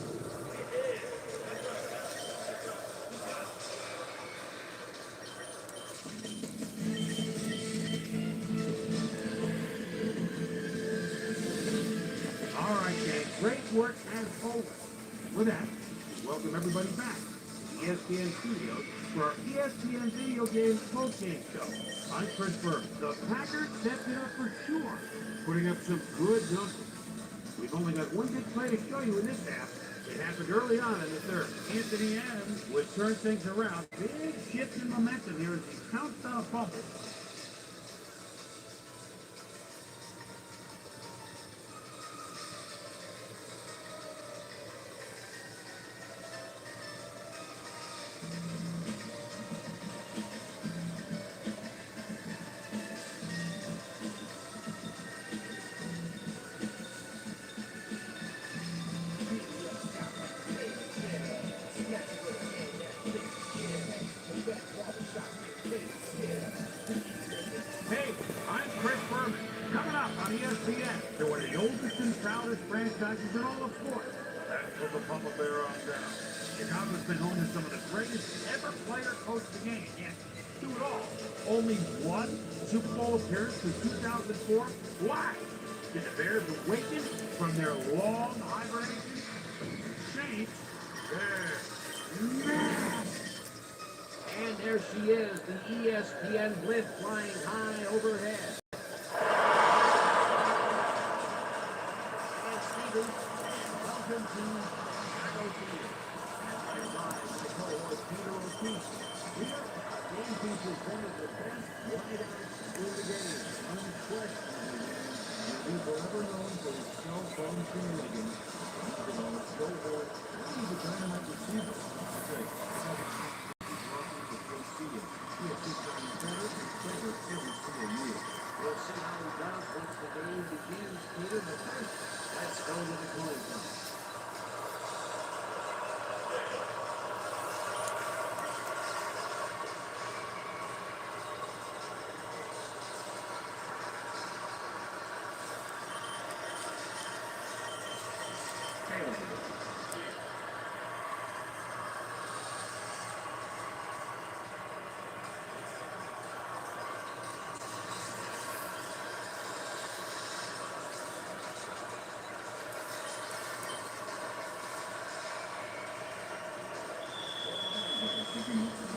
All right, gang. Great work as always. With that, welcome everybody back to the ESPN studios for our ESPN Video Games Post-Game Show. I'm Chris Berman. The Packers stepped it up for sure, putting up some good numbers. We've only got one big play to show you in this half. It happened early on in the third. Anthony Adams would turn things around. Big shift in momentum here as he counts down a fumble. Hey, I'm Chris Berman. Coming up on ESPN, they're one of the oldest and proudest franchises in all of sports. That's from the Papa Bear on down. Chicago's been home to some of the greatest ever player coach the game. Yes, do it all. Only one Super Bowl appearance since 2004. Why? Did the Bears awaken from their long hibernation? Saints, they're And there she is, the ESPN blitz flying high overhead. And Stevens, welcome to Chicago Field. And my co-host Peter O'Keefe. Here, game features one of the best wideouts in the game. Unquestionably, and he's forever known for his cell phone shenanigans. He's on a snowboard. He's a dynamite receiver. Great. We'll see how he does once the game begins, Peter, but first, let's go to the coin toss.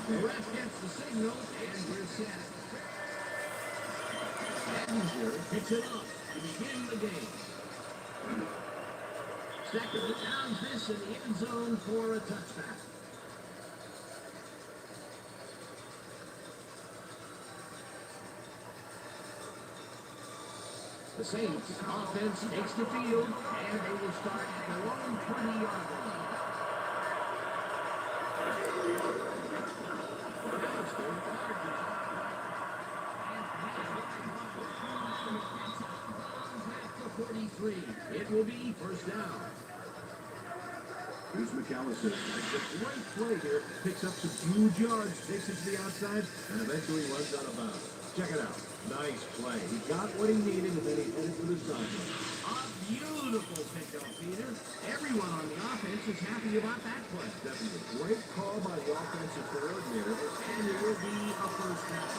The ref gets the signal, and we're set. Ettinger picks it up to begin the game. Second down, this in the end zone for a touchback. The Saints offense takes the field, and they will start at their own 20-yard line. It will be first down. Here's McAllister. Makes a great play here. Picks up some huge yards, takes it to the outside, and eventually runs out of bounds. Check it out. Nice play. He got what he needed, and then he headed for the sideline. A beautiful pickup, Peter. Everyone on the offense is happy about that play. Definitely a great call by the offensive coordinator. And it will be a first down.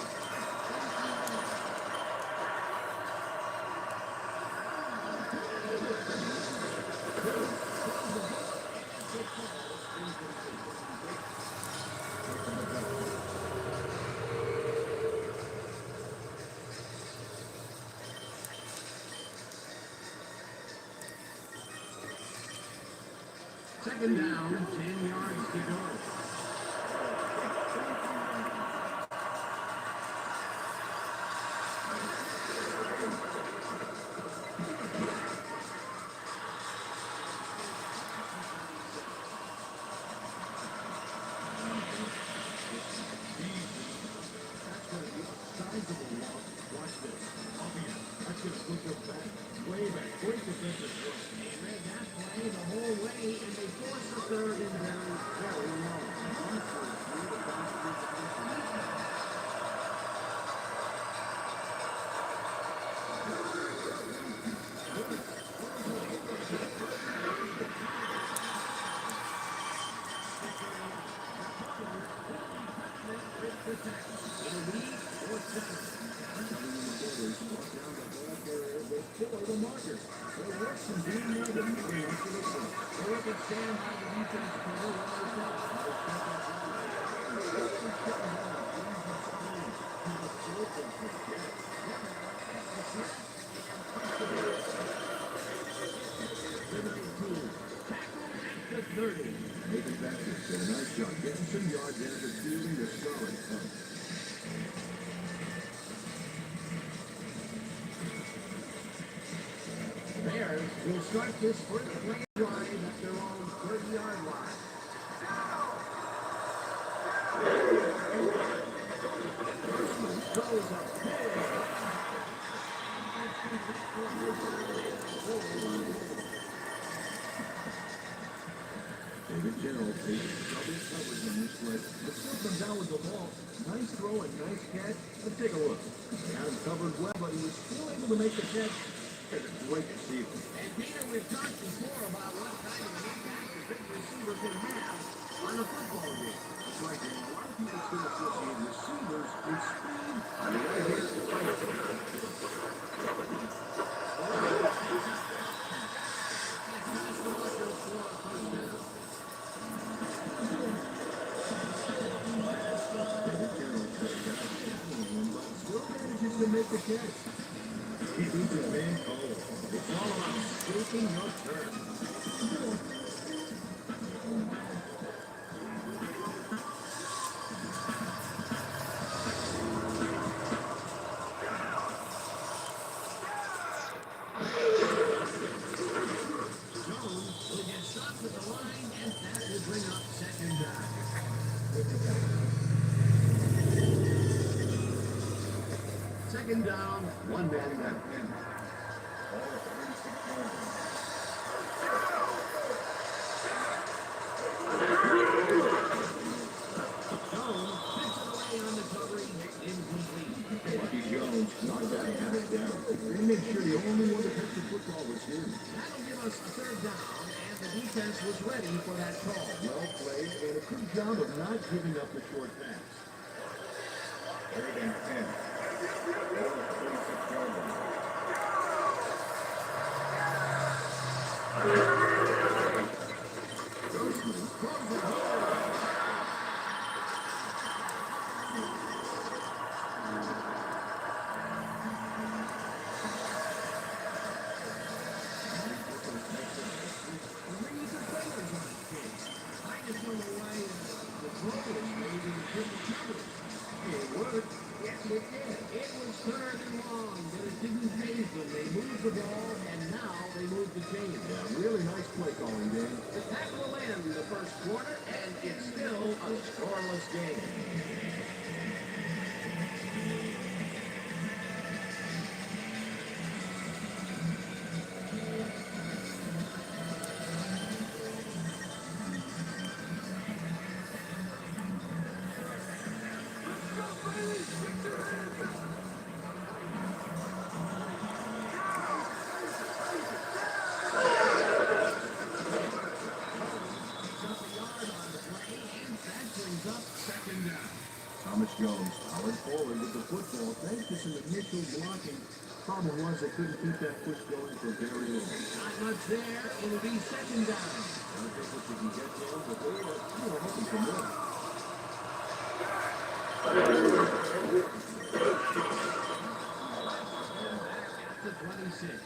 Second down, 10 yards to go. Nathan Bassett did a nice job getting some yards after fielding the solid punt. Bears will start this first play drive at their own 30-yard line. Throws up David General takes double coverage on this play. The still comes out with the ball. Nice throw and nice catch. Let's take a look. They had him covered well, but he was still able to make the catch. It's a great receiver. And Peter, we've talked before about what kind of an impact a big receiver can have on a football game. That's right, Dan. A lot of people still associate receivers with speed. On the other hand, to make the catch. He beats his man cold. It's all about taking your turn. Jones will get stopped at the line, and that will bring up second down. Second down, one man left. Jones picks it away on the coverage, incomplete. Lucky Jones knocked that pass down. They made sure the only one to catch the football was him. That'll give us a third down, and the defense was ready for that call. Well played, and a good job of not giving up the short pass. Third and 10. them. They moved the ball, and now they move the chains. Yeah, really nice play calling, Dan. The tackle will end the first quarter, and it's still a scoreless game. Thomas Jones powered forward with the football thanks to some initial blocking. Problem was they couldn't keep that push going for very long. Not much there. It'll be second down. I don't think what you can get to them, but they were hoping for more. At the 26.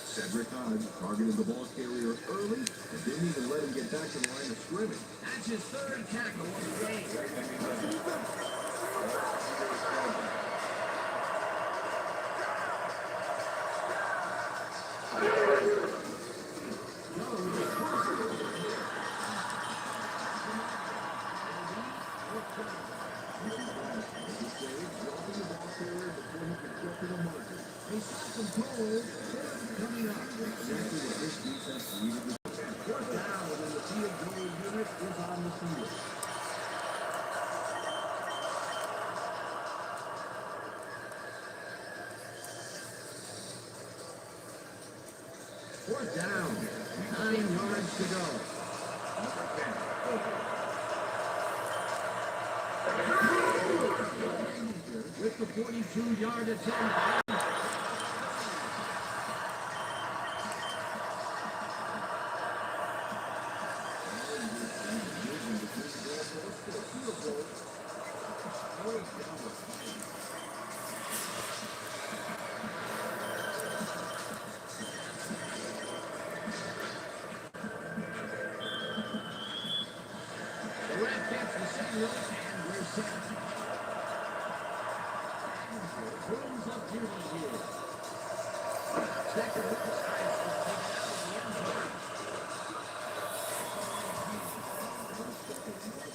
Cedric Hodge targeted the ball carrier early and didn't even let him get back to the line of scrimmage. That's his third tackle of the game. They saw some goals coming up. Exactly what this defense needed to do. Fourth down, and the field goal unit is on the field. Fourth down, 9 yards to go. With the 42-yard attempt. The ref gets the signal, and we're set. Brings up duty here. Second, decides to take it out of the end zone.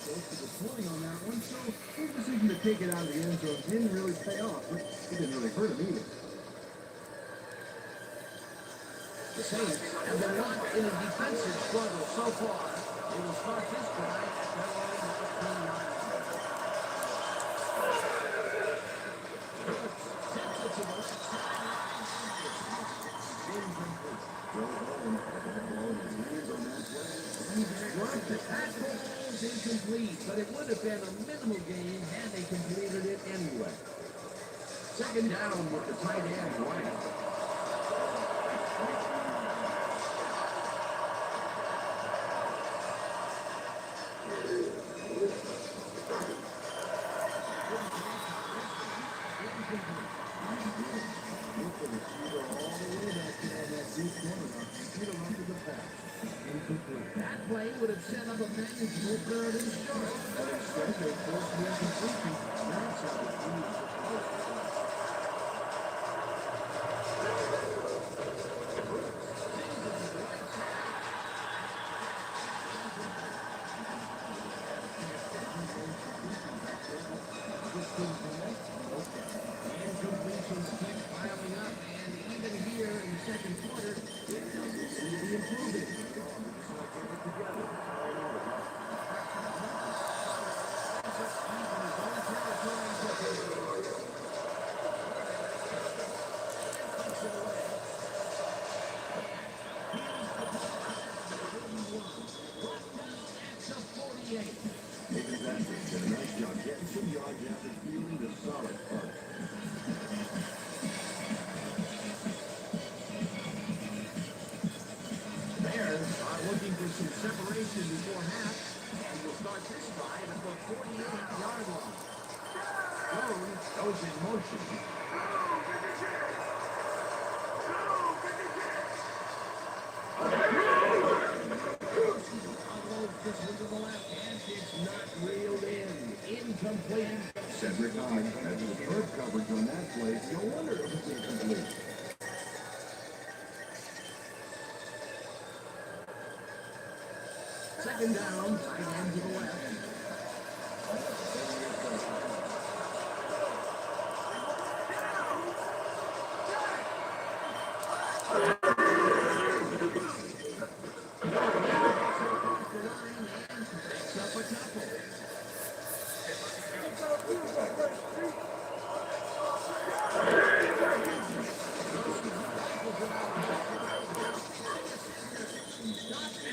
Close to the 20 on that one, so his decision to take it out of the end zone didn't really pay off, but it didn't really hurt him either. The Saints have been locked in a defensive struggle so far. They will start this drive at their own 19-yard line. Brooks sends it to the left side. Incomplete. Joe Owen had that ball in his hands on that play. He's dropped it. That ball is incomplete, but it would have been a minimal gain had they completed it anyway. Second down with the tight end right. That play would have set up a manageable third and short. But instead, they forced the incompletion. That's how the team is supposed to play. Incompletions keep piling up, and even here in the second quarter, it doesn't seem to be improving. Nathan Patrick did a nice job getting some yards after fielding a solid punt. Bears are looking for some separation before half, and will start this drive at the 48-yard line. Jones goes in motion. Almost just into the left, and it's not reeled in. Incomplete. Cedric Hodge had superb coverage on that play. No wonder it was incomplete. Second down, tight end to the left. Picks up a couple.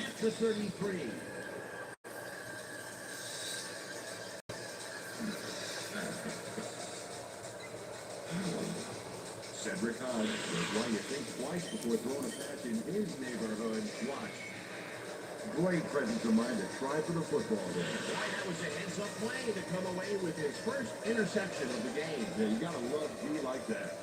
At the 33. Cedric Hodge is why you think twice before throwing a pass in his neighborhood. Watch. Great presence of mind to try for the football there. Why, that was a heads-up play to come away with his first interception of the game. Yeah, you gotta love D like that.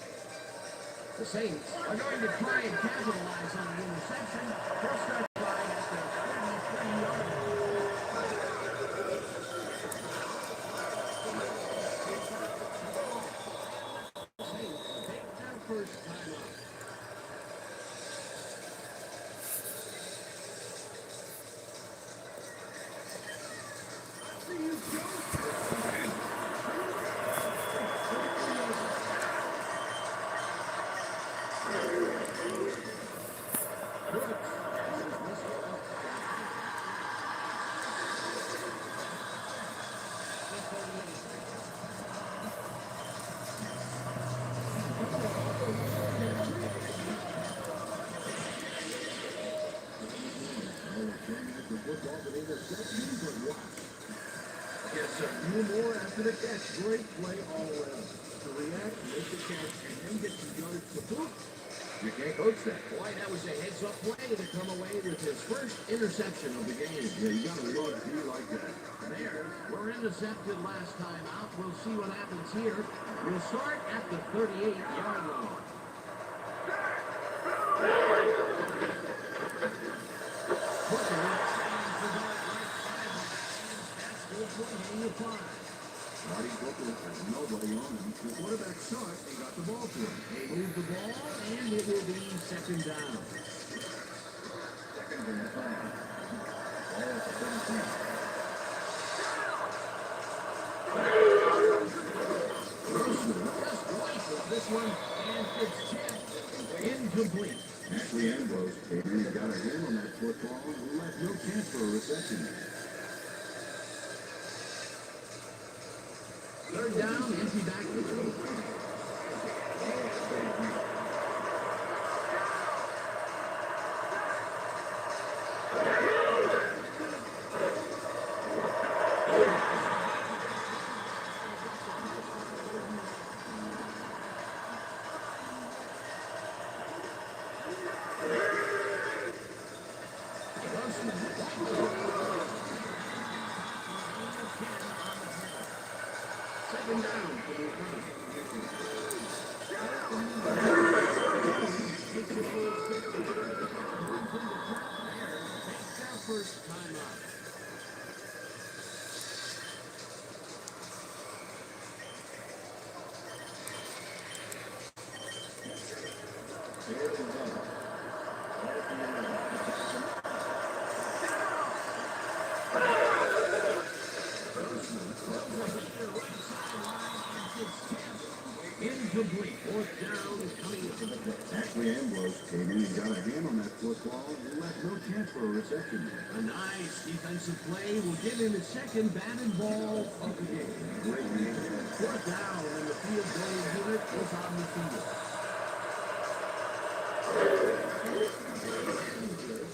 The Saints are going to try and capitalize on the interception. First start line at the 33-yard line. Saints take their first time out. Gets a few more after the catch. Great play all around. To react, make the catch, and then get some yards to boot. You can't coach that. Boy, that was a heads-up play to come away with his first interception of the game. Yeah, you gotta love D like that. Bears were intercepted last time out. We'll see what happens here. We'll start at the 38-yard line. Booker stands the ball right sideline. That's good for getting the fly. Marty Booker has nobody on him. The quarterback saw it and got the ball to him. They move the ball, and it will be second down. Second and 5. Ball at the 17. Grossman just rifles this one, and it's tipped incomplete. Ashley Ambrose came in and got a hand on that football and left no chance for a reception. Third down, empty backfield. Second down for the first time out. Incomplete. Fourth down coming up. Ashley Ambrose came in and got a hand on that football and left no chance for a reception. A nice defensive play will give him his second batted ball of the game. Great man. Fourth down, and the field goal unit is on the field.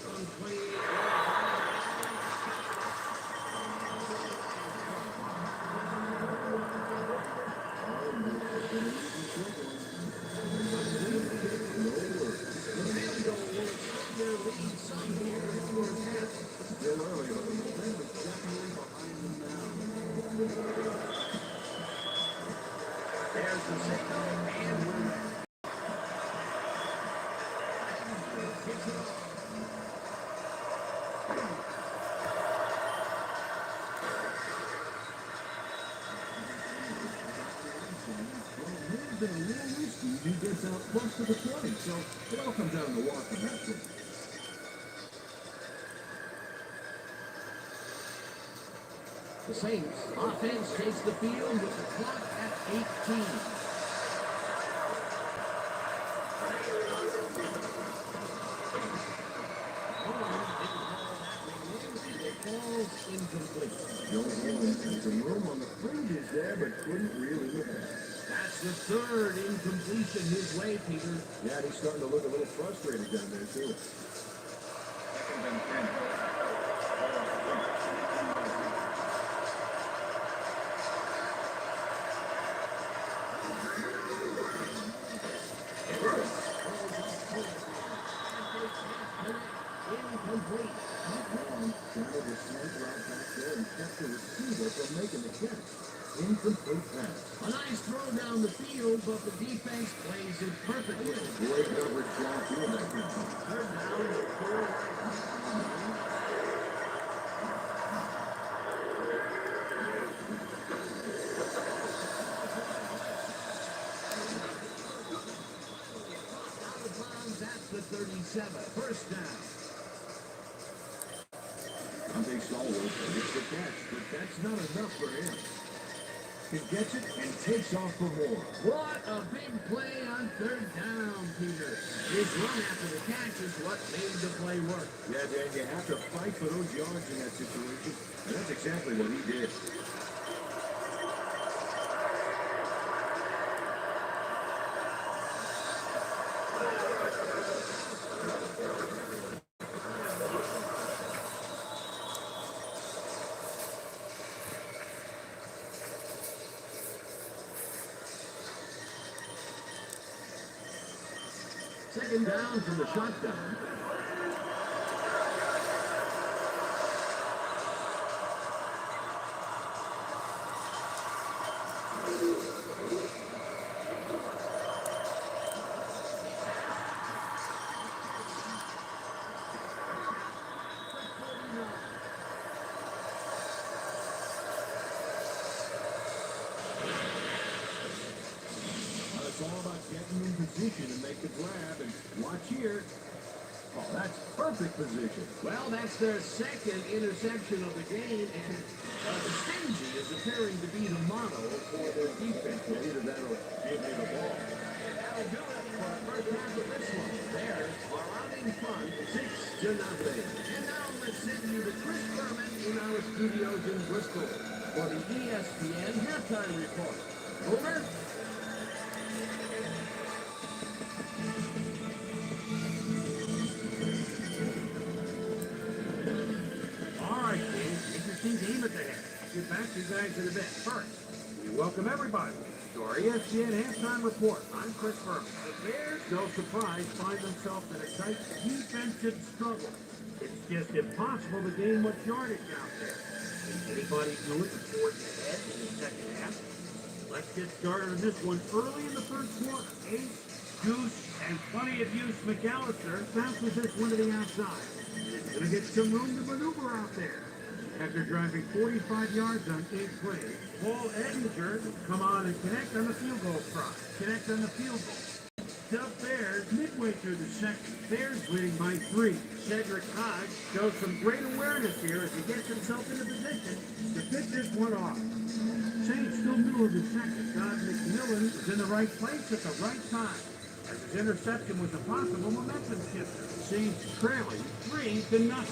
On 28. Still early, but the defense is definitely behind them now. There's the signal, and we're ready. He's been a little risky. He gets out close to the 20, so it all comes down to the walk from that one. The Saints offense takes the field with the clock at 18. Ball's incomplete. Jones had some room on the fringes there, but couldn't really hit it. That's the third incompletion his way, Peter. Yeah, he's starting to look a little frustrated down there, too. Second and 10. Incomplete. Tried to slant right back there and kept the receiver from making the catch. Incomplete pass. A nice throw down the field, but the defense plays it perfectly. Great coverage downfield that time. Third down and 4. Out of bounds at the 37. First down. Dante Stallworth gets the catch, but that's not enough for him. He gets it and takes off for more. What a big play on third down, Peter. His run after the catch is what made the play work. Yeah, Dan, you have to fight for those yards in that situation, and that's exactly what he did. Second down from the shotgun. It's all about getting in position to make the grab, and watch here. Oh, that's perfect position. Well, that's their second interception of the game, and Stingy is appearing to be the model for their defense. Well, either that or give me the ball. And that'll do it for the first half of this one. Bears are out in front, 6-0. And now let's send you to Chris Berman in our studios in Bristol for the ESPN halftime report. Over. All right, Dave. Interesting game at the head. Get back to you guys in a bit. First, we welcome everybody to our ESPN halftime report. I'm Chris Berman. The Bears, no surprise, find themselves in a tight defensive struggle. It's just impossible to gain much yardage out there. Can anybody do it to forge ahead in the second half? Let's get started on this one early in the first quarter. Ace, Goose, and plenty of use McAllister bounces this one to the outside. He's going to get some room to maneuver out there. After driving 45 yards on 8 plays, Paul Ettinger will come on and connect on the field goal try. Connect on the field goal. The Bears midway through the second. Bears leading by 3. Cedric Hodge shows some great awareness here as he gets himself into position to pick this one off. Saints still middle of the second. Todd McMillan was in the right place at the right time. As his interception was a possible momentum shifter. Saints trailing 3-0.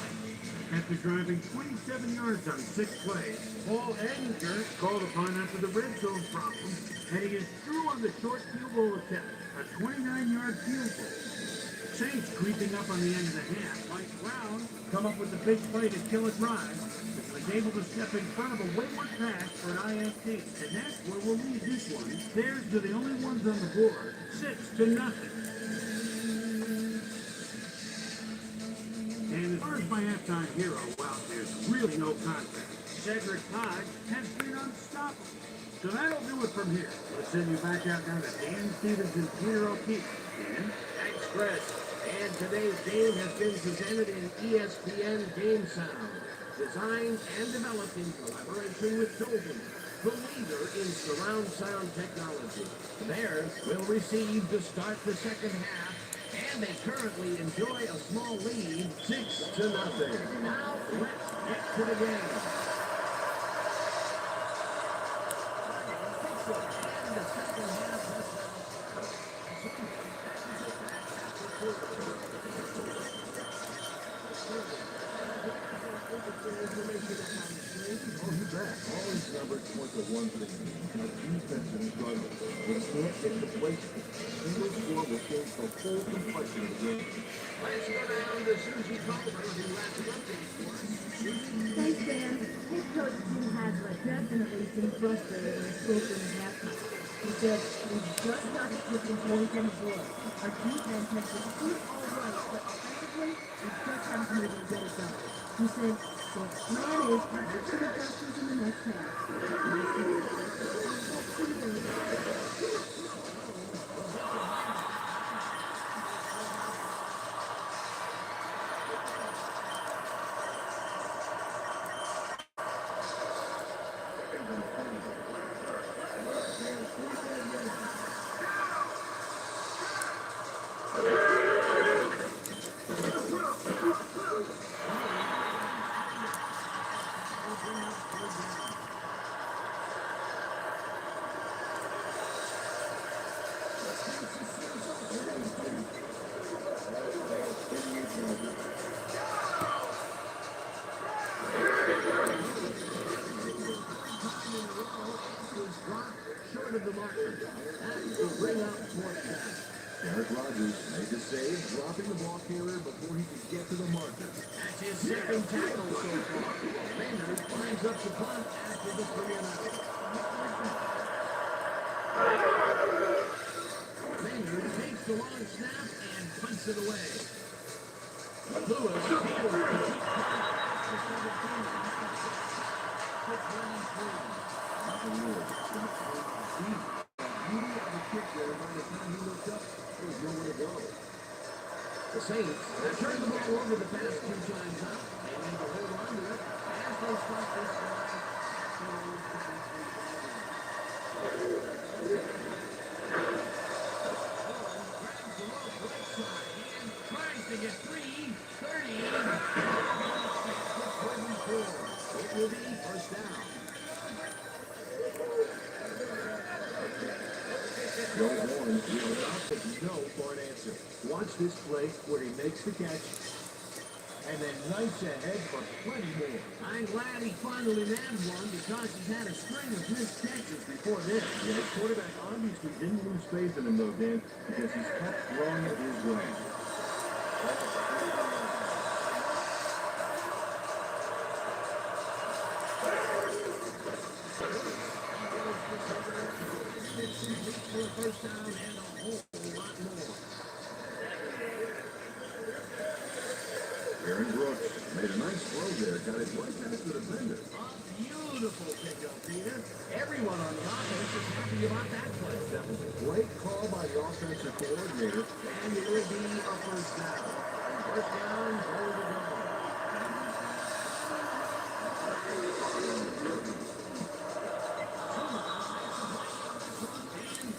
After driving 27 yards on 6 plays, Paul Ettinger called upon after the red zone problem, and he is through on the short field goal attempt, a 29-yard field goal. Saints creeping up on the end of the half. Mike Brown come up with the big play to kill a drive, but was able to step in front of a wayward pass for an INT. And that's where we'll leave this one. Bears are the only ones on the board, 6-0. And as far as my halftime hero, well, there's really no contest. Cedric Hodge has been unstoppable. So that'll do it from here. Let's send you back out now to Dan Stevens and Peter O'Keefe. Dan? Thanks, Chris. And today's game has been presented in ESPN Game Sound, designed and developed in collaboration with Dolby, the leader in surround sound technology. The Bears will receive to start the second half, and they currently enjoy a small lead, 6-0. Now let's get to the game. Oh, you bet. All these numbers point to one thing. Our defense is struggling. They can't get complacent. Single score will change the whole complexion of the game. Let's go down to Susie Culver, who has an update for us. Susie? Thanks, Dan. Head coach Jim Haslett definitely seemed frustrated when he spoke in the halftime. He said, "We've just got to put some points on the board. Our defense has been doing all right, but offensively, we just haven't been able to get it done." He said, "The plan is to make some adjustments in the next half." Short of the marker. That will bring up fourth down. Eric Rogers made the save, dropping the ball carrier before he could get to the marker. That's his second tackle so far. Maynard lines up the punt after the 3-and-out. Maynard takes the long snap and punts it away. Lewis fields the deep punt after 17. 6-23. Michael Lewis got deep. The beauty of the kick there, by the time he looked up, there was nowhere to go. The Saints have turned the ball over the past 2 times out. They need to hold on to it as they start this drive. Grabs the rope right side and tries to get free. 30. 24. It will be first down. Joe Horn will not take no for an answer. Watch this play where he makes the catch and then nice ahead for plenty more. I'm glad he finally landed one because he's had a string of missed catches before this. Yeah, his quarterback obviously didn't lose faith in him though, Dan, because he's kept throwing it his way. For a first down and a whole lot more. Aaron Brooks made a nice throw there, got it right past the defender. A beautiful pickup, Peter. Everyone on the offense is happy about that play. That was a great call by the offensive coordinator. And it will be a first down. First down, goal to go.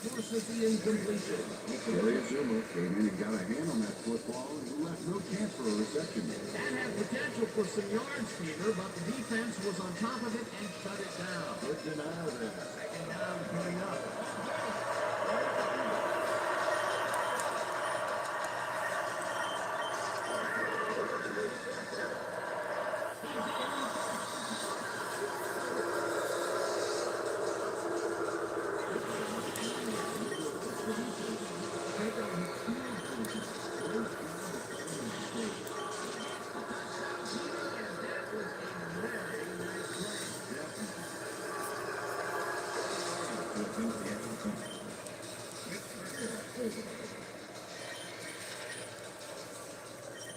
Forces the incompletion. Gary Azuma came in and got a hand on that football and left no chance for a reception. That had potential for some yards, Peter, but the defense was on top of it and shut it down. Good denial there. Second down coming up.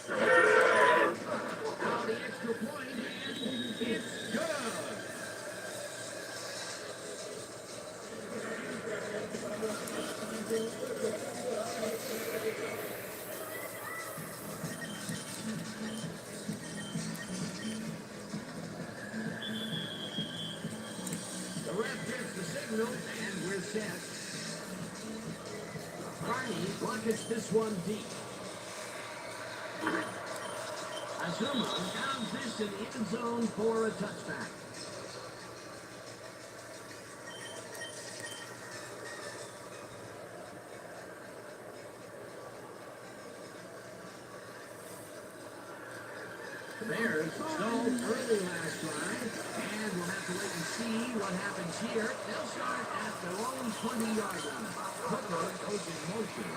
Now the extra point, and it's good. The ref gives the signal, and we're set. Carney rockets this one deep. Azuma downs this in the end zone for a touchback. The Bears stalled early last drive, and we'll have to wait and see what happens here. They'll start at their own 20-yard line. Hooker goes in motion.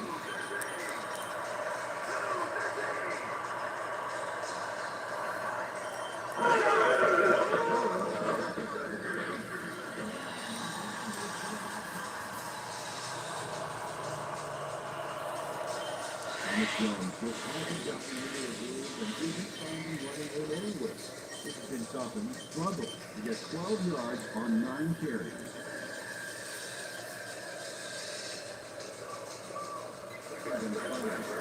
Thomas Jones just hasn't gotten into his groove and isn't finding running room anywhere. This has been tough, and he struggled to get 12 yards on 9 carries. Second and 5.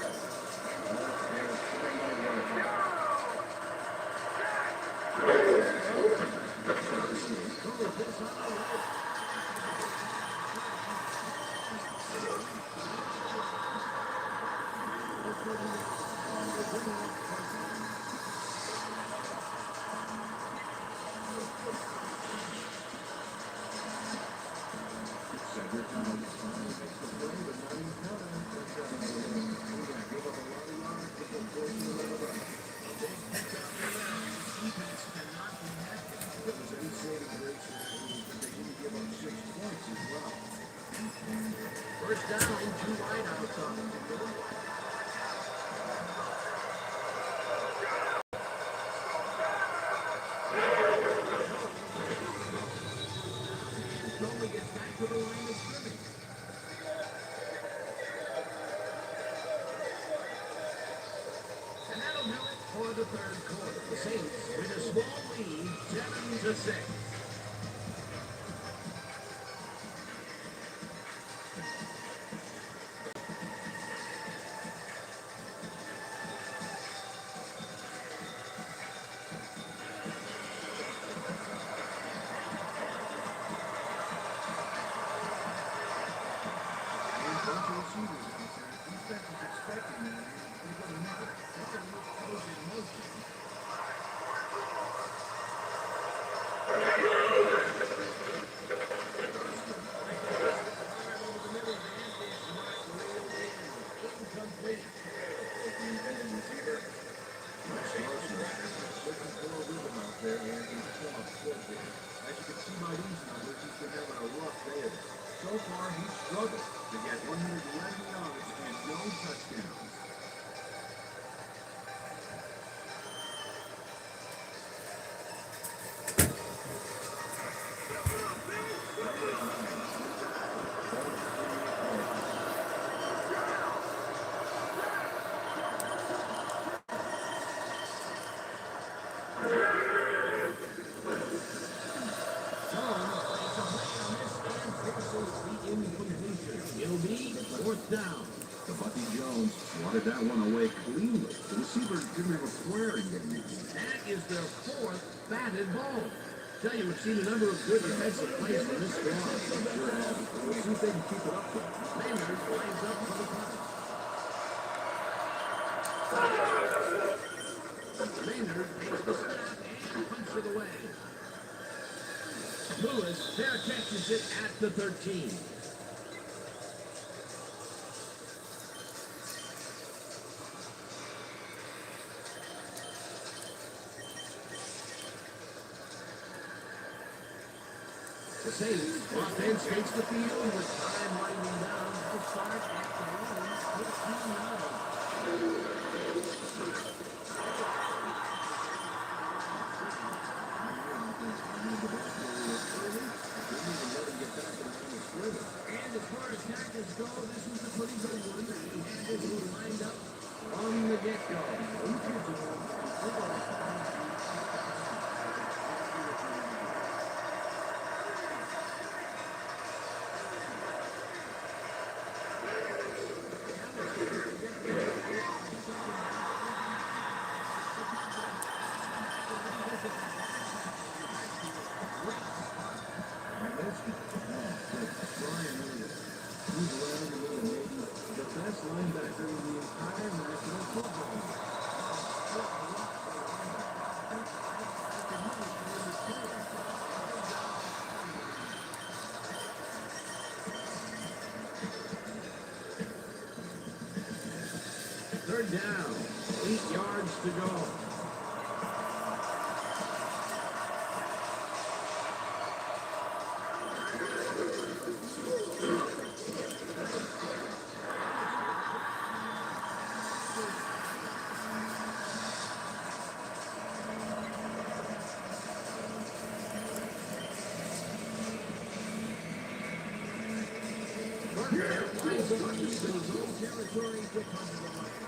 First down, 2 wideouts on the field. Only gets back to the line of scrimmage. And that'll do it for the third quarter. The Saints with a small lead, 7-6. So far, he's struggled to get 111 yards and no touchdowns. It'll be fourth down. Bucky Jones wanted that one away cleanly. The receiver didn't have a prayer in getting it. That is their fourth batted ball. Tell you, we've seen a number of good defensive plays from this squad. We'll see if they can keep it up there. Maynard lines up for the punt. Maynard takes the snap and punts it away. Lewis fair catches it at the 13. The Saints offense takes the field with time winding down. They'll start at the line, 15 yards. And as far as tackles go, this was a pretty good one. He had this lined up from the get-go. Linebacker in the entire National Football League. Third down, 8 yards to go. territory to come to the line.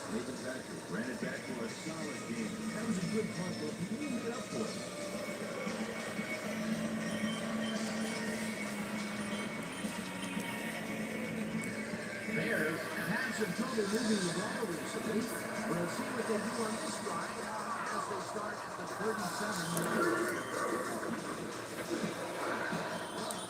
Nathan Patrick ran it back for a solid game. That was a good punt, but he didn't get up for it. Bears have had some trouble moving the ball recently. We'll see what they do on this drive as they start at the 37-yard line.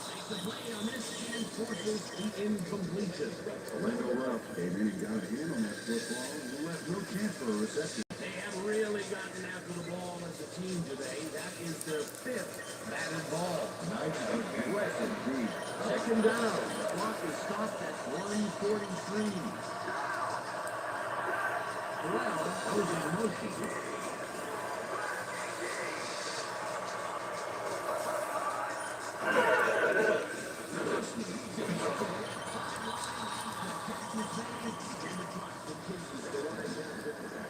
Makes a play on this and forces the incompletion. Orlando Ruff gave in and got a hand on that football and left no chance for a reception. They have really gotten after the ball as a team today. That is their 5th batted ball. Nice aggressive deep. Second down. The clock is stopped at 1:43. Well, those in motion.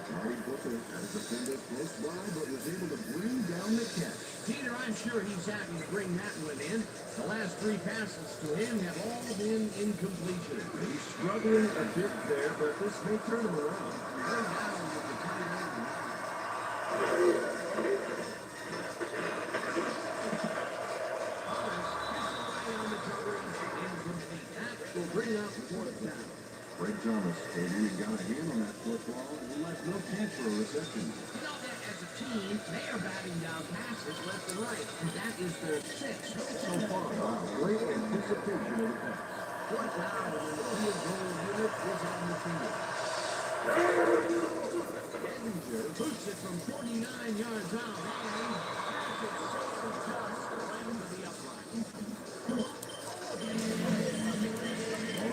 Marty Booker had a defender close by, but was able to bring down the catch. Peter, I'm sure he's happy to bring that one in. The last 3 passes to him have all been incompletion. He's struggling a bit there, but this may turn him around. Third down with the tight end. On the coverage, incomplete. That will bring up 4th down. Greg Thomas came in and got a hand on that football and left no chance for a reception. You know that as a team, they are batting down passes left and right, and that is their 6th so far. Great anticipation of the pass. 4th down, and the field goal unit is on the field. Edinger boots it from 49 yards out, and passes it so just right into the upright.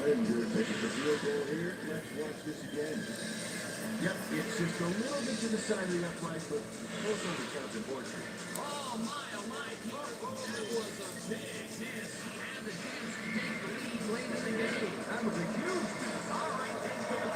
Edinger taking the field goal here. Let's watch this again. Yep, it's just a little bit to the side of the upright, but close on the count, unfortunately. Oh my, that was a big miss. He had the chance to take the lead late in the game. That was a huge miss. All right, then go.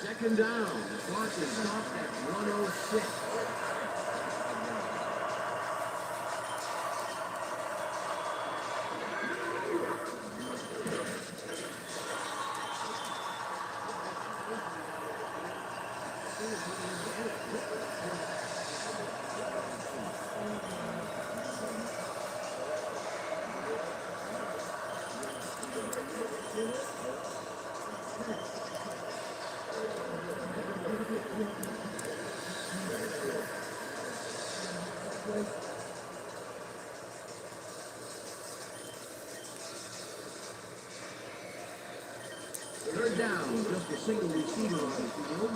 Second down. The clock is stopped at 1:06. Third down, just a single receiver on the field.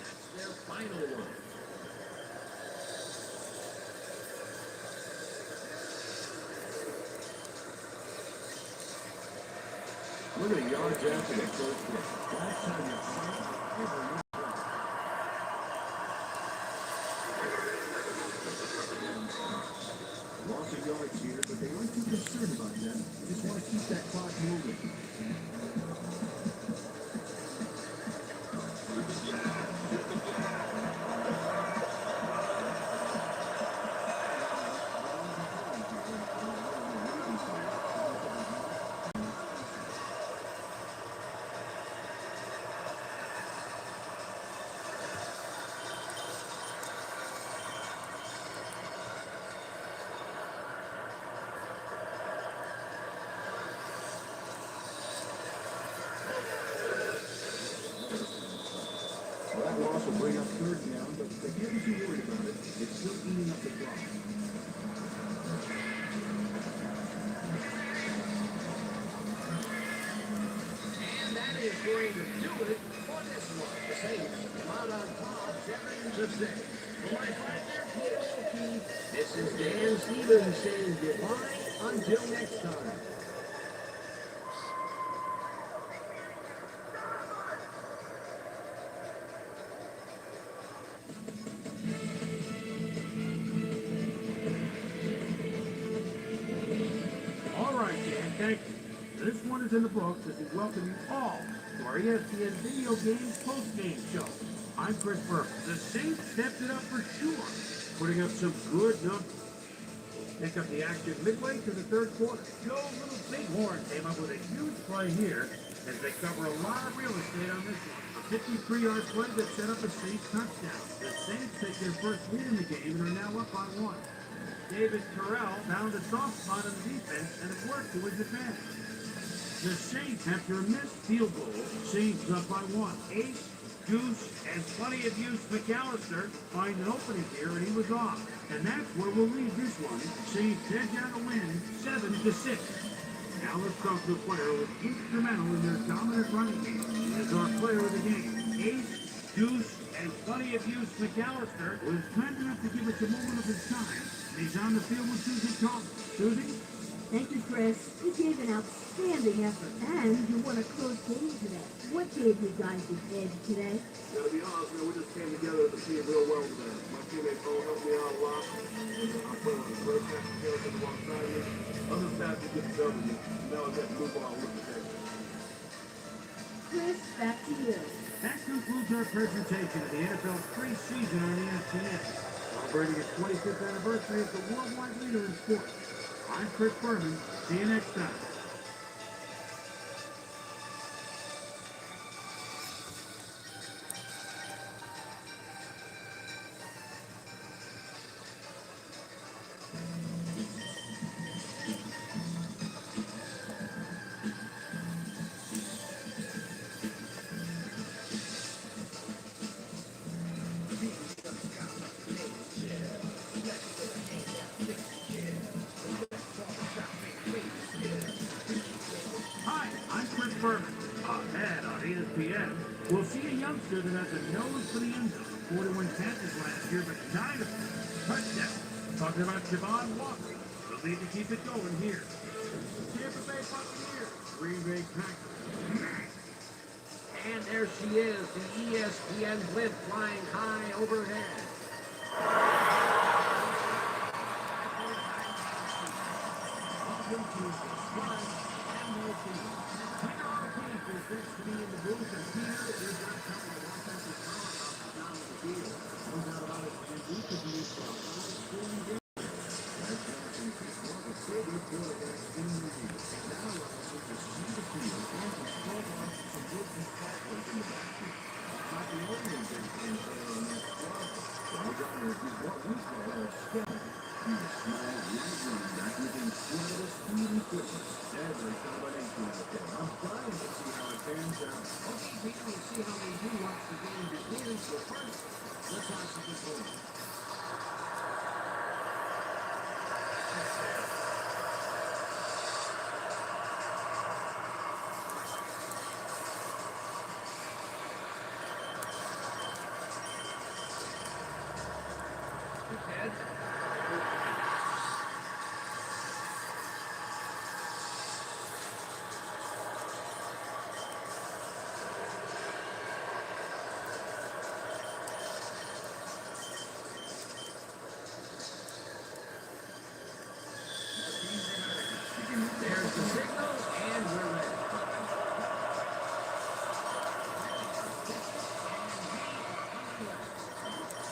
That's their final one. Look at the yards after the first play. Last time you played, loss of yards here, but they aren't too concerned about that. Just want to keep that clock moving. is going to do it for this one. The Saints come out on top, 7-6. Well, right there, Peter O'Keefe. This is Dan Stevens saying goodbye until next time. All right, Dan, thank you. This one is in the books as we welcome you all to our ESPN Video Games post-game show. I'm Chris Berman. The Saints stepped it up for sure, putting up some good numbers. Pick up the action midway through the third quarter. Joe Little Bighorn came up with a huge play here as they cover a lot of real estate on this one. A 53-yard play that set up a Saints touchdown. The Saints take their first lead in the game and are now up by 1. David Terrell found a soft spot on the defense and it worked to his advantage. The Saints, after a missed field goal, Saints up by 1. Ace, Goose, and plenty of use McAllister find an opening here and he was off. And that's where we'll leave this one. Saints edge out a win, 7-6. Now let's talk to a player who was instrumental in their dominant running game as our player of the game. Ace, Goose, and plenty of use McAllister was kind enough to give us a moment of his time. He's on the field with Susie Thomas. Susie? Thank you, Chris. You gave an outstanding effort, and you won a close game today. What gave you guys the edge today? Now, to be honest, man, we just came together as a team real well today. My teammates all helped me out a lot. I put on a great match of character alongside me. Other staff to get the W. Now I got to move on with the game. Chris, back to you. That concludes our presentation of the NFL's preseason on ESPN. Celebrating its 25th anniversary as the worldwide leader in sports. I'm Chris Berman. See you next time. Hi, I'm Chris Berman. Ahead on ESPN, we'll see a youngster that has a nose for the end zone. 41 catches last year, but 9 of them touchdowns. Talking about Javon Walker. We'll need to keep it going here. Tampa Bay Buccaneers, Green Bay Packers. And there she is, the ESPN blimp flying high overhead. Welcome to the Spark MLB. Peter O'Keefe is next to me in the booth, and Peter is not coming to offensive powerhouse down the field. No doubt about it, and we could use some scoring game. That's Jonathan Peake, one of the favorite quarterbacks in the league. And that allows him to see the field and to throw off some good tackles in the backfield. Not the only big thing player on that squad. Alexander is what we call a skeleton. He's a small, light running back with incredible speed and quickness. Every combination out there. I'm dying to see how it pans out. Okay, Peter, we'll see how they do once the game begins. So first, let's watch the performance. Ted? There's the signal, and we're ready.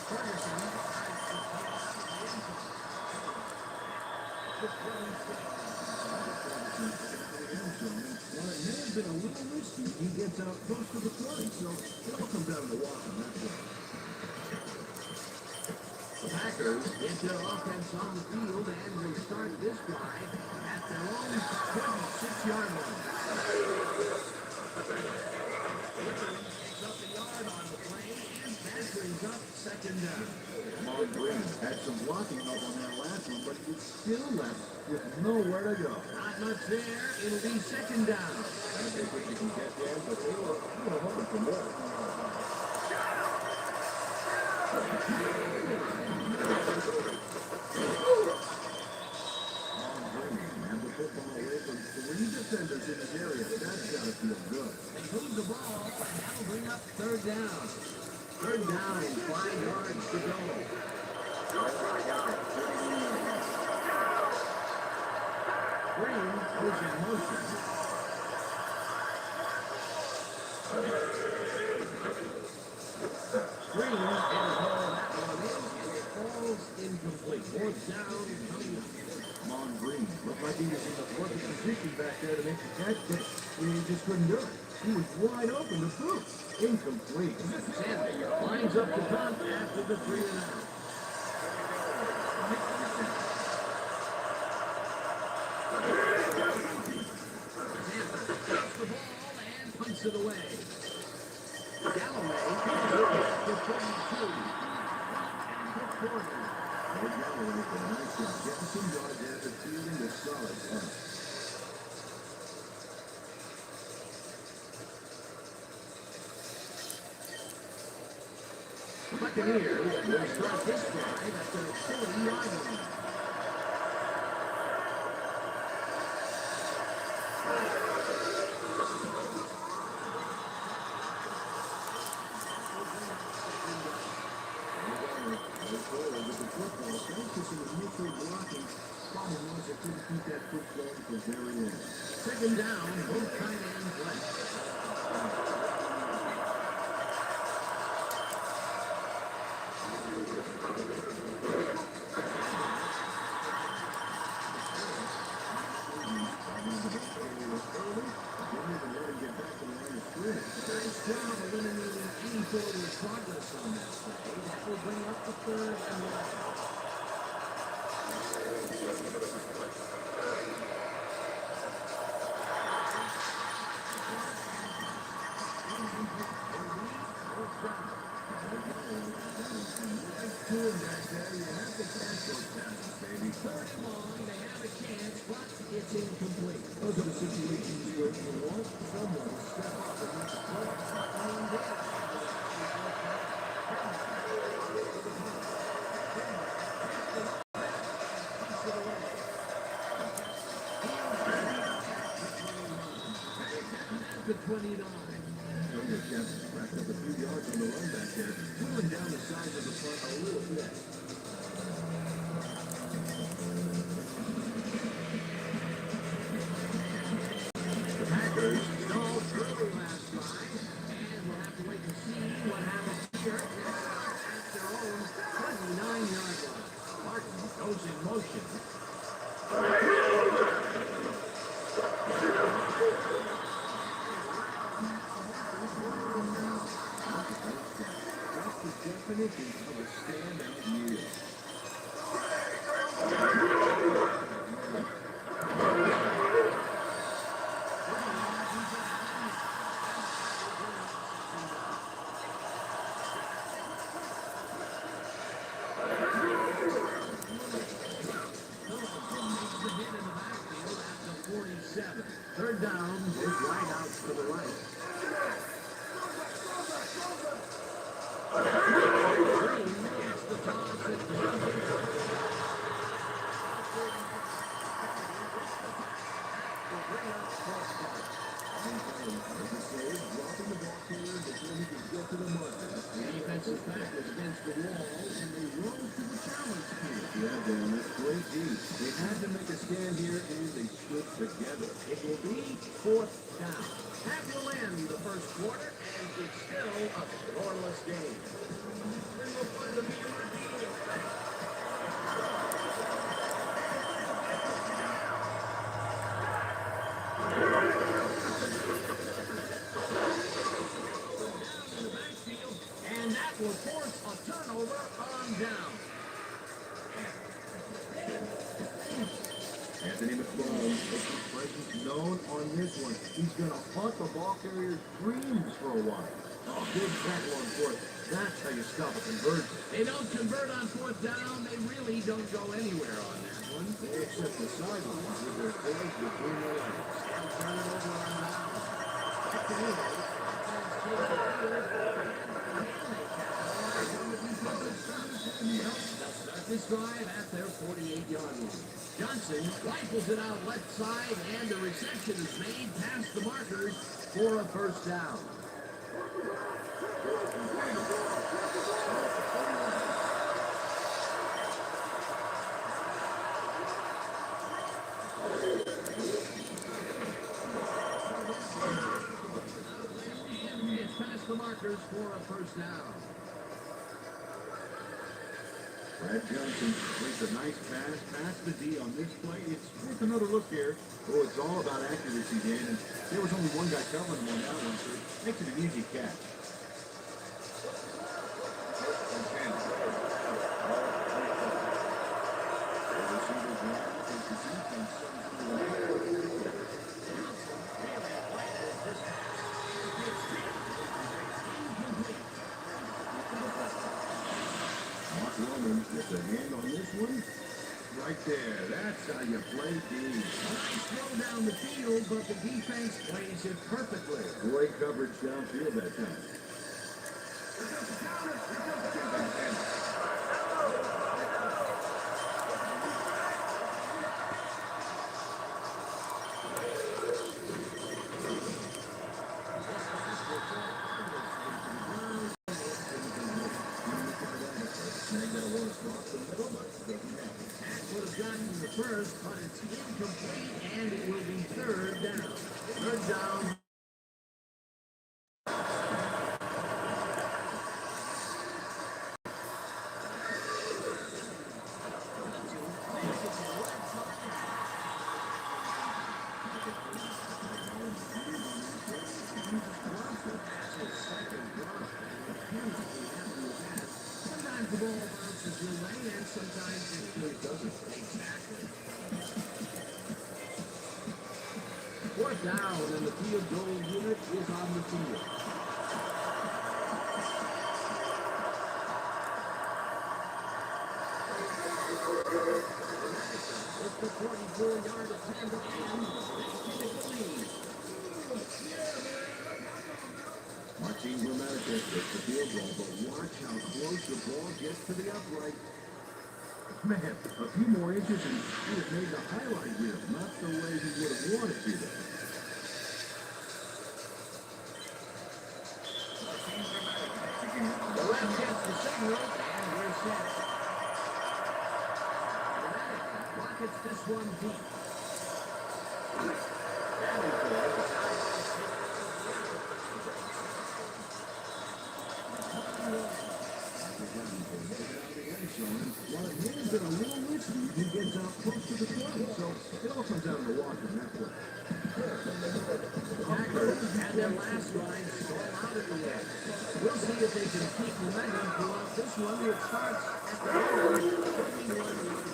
Ferguson Well, it may have been a little risky. He gets out close to the play, so it all comes down to the walk on that play. The Packers get their offense on the field and will start this drive at their own 26-yard line. Takes up the yard on the play, and that brings up second down. Amon Green had some blocking help on that last one, but he was still left with nowhere to go. Not much there. It'll be second down. I think what you can get there, but they were hoping for more. And the football away from 3 defenders in his area. That's got to feel good. They move the ball, and that'll bring up third down. Third down and 5 yards to go. Green goes in motion. Green and haul that one in, and it falls incomplete. Fourth down coming up. Mon Green looked like he was in the perfect position back there to make the catch, but he just couldn't do it. He was wide open to throw. Incomplete. Sanders lines up the punt after the 3 and out. Sanders takes the ball and punts it away. Galloway picks it up to 42. And the corner. Galloway with a nice job getting some yards out of the field in the solid punt. The Buccaneers will start this drive at the 40-yard line. Second down, both tight ends left. Nice job eliminating any forward progress on that play. That will bring up the third and left. First long, they have a chance, but it's incomplete. Those are the situations where you want someone to step up and make a play. The 29. Junior Jeff racked up a few yards on the run back there, pulling down the size of the front a little bit. The Packers stalled early last drive, and we'll have to wait and see what happens here at their own 29-yard line. Martin goes in motion. That's the definition of a standout year. Third down, both wide outs to the right. Green gets the toss at the The defensive back was against the wall, and they rose to the challenge here. Yeah, Dan, that's great D. They had to make a stand here, and they stood together. It will be fourth down. That will end the first quarter, and it's still a scoreless game. Then we'll find the and that will force a turnover on down. Anthony McFarland makes his presence known on this one. He's going to haunt the ball carrier's dreams for a while. Oh, big tackle on fourth. That's how you stop a conversion. They don't convert on fourth down. They really don't go anywhere on that one. one, they accept the sidelines with their toys between their legs. And turn it over on downs. Back to Neal. Offense takes the field. And can they capitalize on the defensive service? Nope. They'll start this drive at their 48-yard line. Johnson rifles it out left side, and the reception is made past the markers for a first down. It's past the markers for a first down. Brad Johnson makes a nice pass past the D on this play. It's worth another look here. Oh, it's all about accuracy, Dan. And there was only one guy covering him on that one, so it makes it an easy catch. Roman gets a hand on this one. Right there. That's how you play D. Nice throw down the field, but the defense plays it perfectly. Great coverage downfield that time. Would have gotten the first, but it's incomplete, and it will be third down. Third down. Sometimes the ball bounces your way, and sometimes it really doesn't. Exactly. Fourth down, and the field goal unit is on the field. It's the 44-yard attempt, and they take the lead. Martin Gramatica gets the field goal, but watch how close the ball gets to the upright. Man, a few more inches and he would have made the highlight reel, not the way he would have wanted to, though. The left gets the signal, and we're set. Gramatica rockets this one deep. While it may have been a little risky, he gets out close to the play, so it all comes down to watching that play. Packers had their last drive stall out at the end. We'll see if they can keep momentum throughout this one, which starts at the end. 21-1.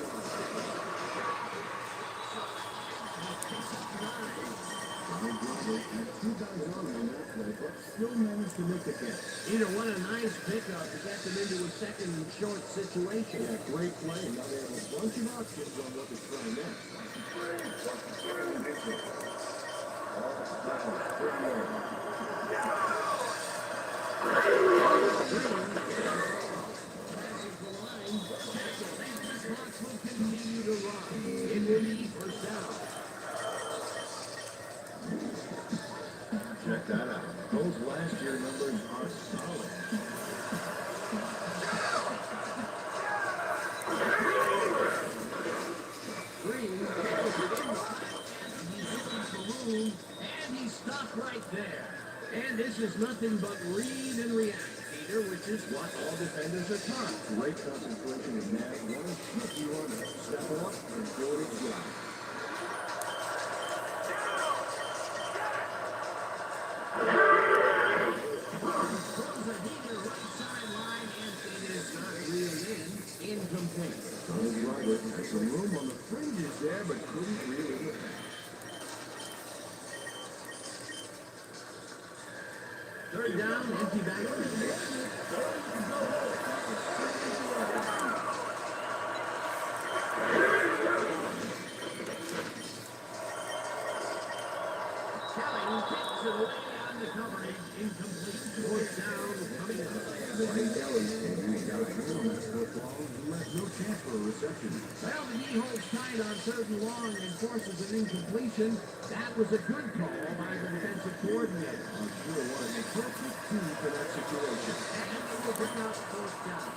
Brian Glover had two guys on him on that play, but still managed to make the catch. Either one a nice pickup to get them into a second and short situation. Yeah, great play, and now they have a bunch of options on what to try next. Continue to run. It will be first down. Check that out. Those last year numbers are solid. Green carries it in. He's looking for room, and he's stopped right there. And this is nothing but read and react, Peter, which is what all defenders are taught. Great concentration in that one. Rookie runner. Step up and do it job. Throws a heater right sideline, and it is not reeled in. Incomplete. Donald Robert had some room on the fringes there, but couldn't reel in the pass. Third down, empty backfield. takes it away on the coverage. Incomplete. Fourth down coming up. Ray Kelly, he's got a hand on that football. He left no chance for a reception. Well, the knee holds tight on third and long and forces an incompletion. That was a good call by the defensive coordinator. I'm sure what an appropriate key for that situation. And it will bring up fourth down.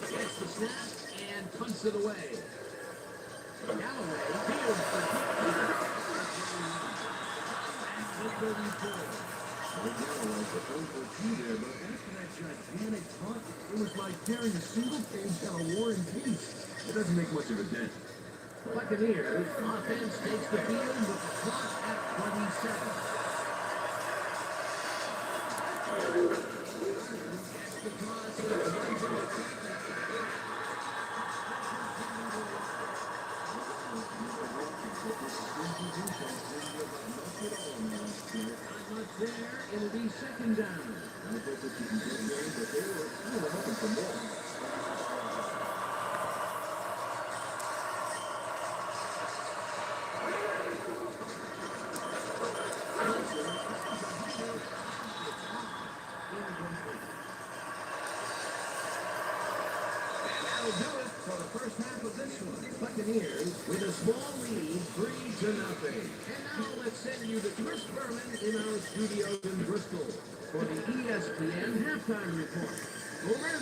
Gets the snap and punts it away. Galloway fields the kick. Back to 34. Ray Galloway proposed for two there, but after that gigantic punt, it was like carrying a single page out of War and Peace. It doesn't make much of a dent. Buccaneers offense takes the field with the clock at 27. Gets the toss of not much there. It'll be second down. I think that you can get there, but they were hoping for more. That'll do it for the first half of this one. Buccaneers with a small lead, 3-0. And now let's send you to Chris Berman in our studios in Bristol for the ESPN halftime report. Over.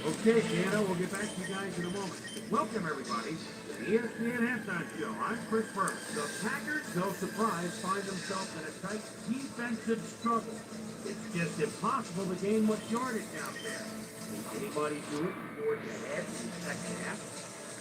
Okay, Shanna, we'll get back to you guys in a moment. Welcome, everybody, to the ESPN Halftime Show. I'm Chris Berman. The Packers, no surprise, find themselves in a tight defensive struggle. It's just impossible to gain much yardage out there. Can anybody do it before you head in the second half?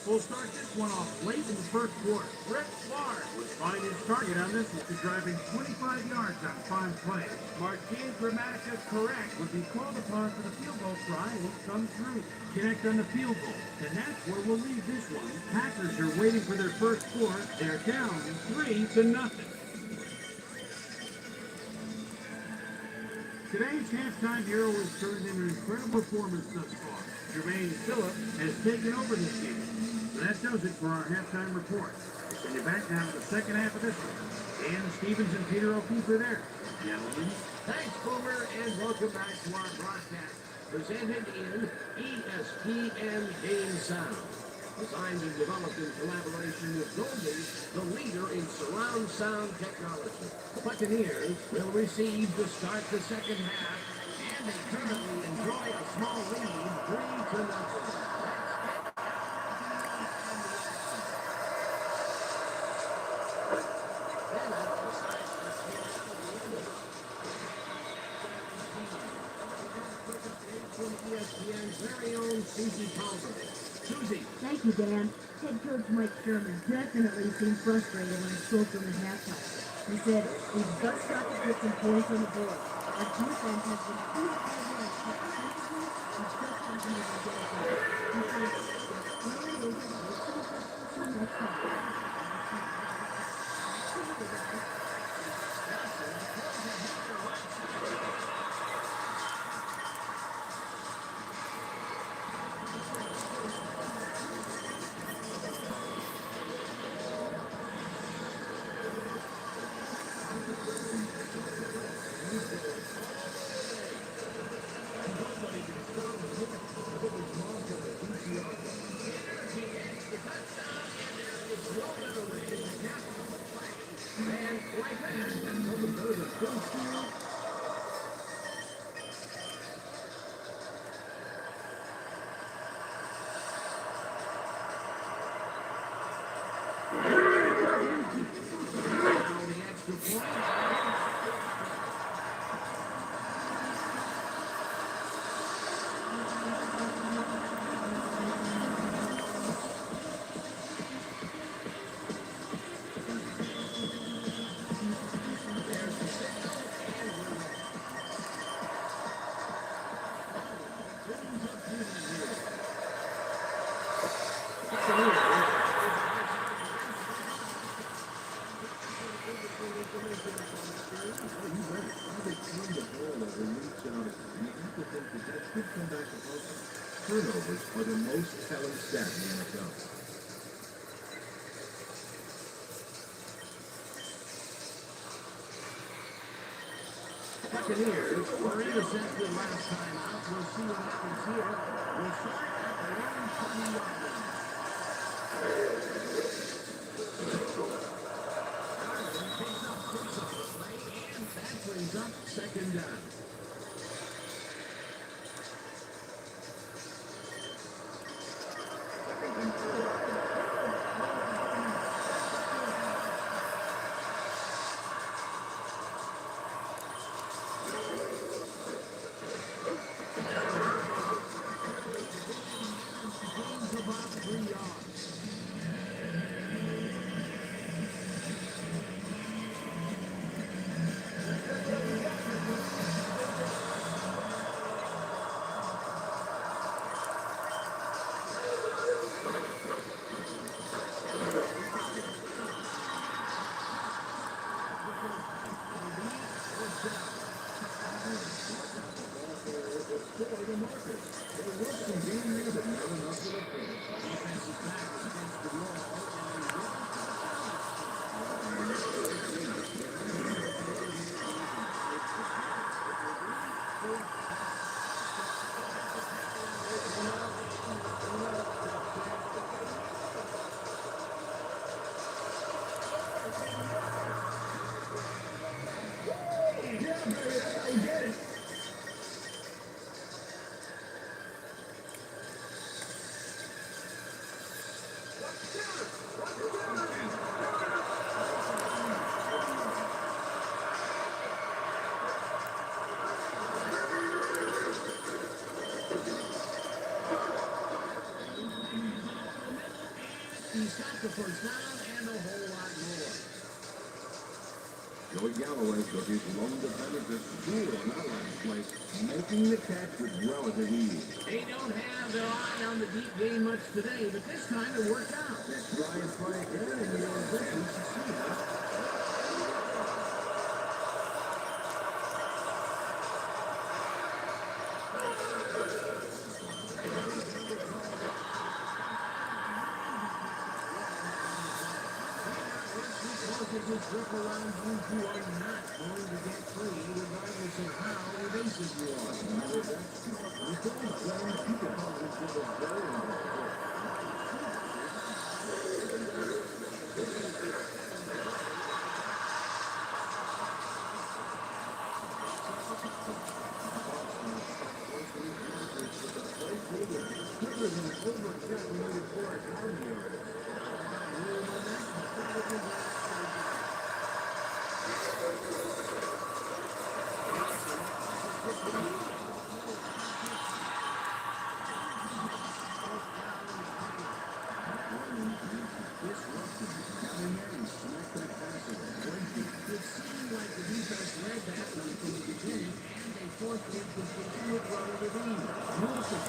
We'll start this one off late in the first quarter. Brett Favre would find his target on this one, driving 25 yards on 5 plays. Marquise Grammatica correct would be called upon for the field goal try and will come through. Connect on the field goal. And that's where we'll leave this one. Packers are waiting for their first score. They're down 3-0. Today's halftime hero has turned in an incredible performance thus far. Jermaine Phillips has taken over this game. So that does it for our halftime report. We'll send you back now to the second half of this one. Dan Stevens and Peter O'Keefe are there. Gentlemen. Thanks, Boomer, and welcome back to our broadcast, presented in ESPN Game Sound. Designed and developed in collaboration with Dolby, the leader in surround sound technology. The Buccaneers will receive to start the second half, and they currently enjoy a small lead, 3-0. ESPN's very own Susie Palmer. Susie. Thank you, Dan. Head coach Mike Sherman definitely seemed frustrated when he spoke to him at halftime. He said, "We've just got to get some points on the board. Our defense has been too hard defensively. We just haven't been able to get it done." He said, "There's clearly ways to make some next time." could come back to haunt them. Turnovers are the most telling stat in the NFL. Buccaneers were intercepted last time out. We'll see what happens here. We'll start at the 120-yard line. Garland picks up 6 on the play, and that brings up second down. Gains about 3 yards. He's got the first down and a whole lot more. Joey Galloway took his lone defender to school on that last play, making the catch with relative ease. They don't have their eye on the deep game much today, but this time it worked out. Let's try and play again, and you'll eventually succeed. This grip around you are not going to get free regardless of how evasive you are. You can't blame people who did a very important. It seemed like the defense led that one from the beginning, and they forced it to continue with relative ease. Wilson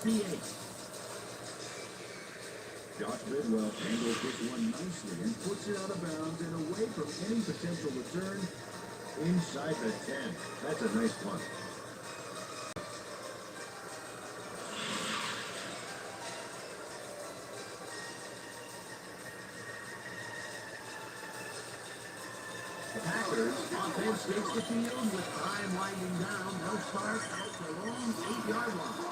came Josh Bidwell handles this one nicely and puts it out of bounds and away from any potential return inside the 10. That's a nice punt. The Packers offense takes the field with time winding down. They'll start at the long 8-yard line.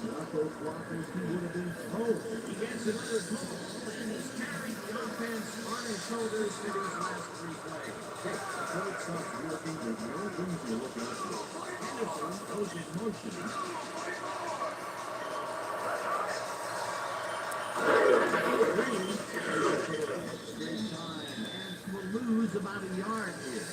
Not those blockers, he would have been toast. He gets another call, and he's carried the offense on his shoulders for these last three plays. Hey, until it stops working, there's no reason to look out for it. Henderson goes in motion. Green straight time, and will lose about a yard here.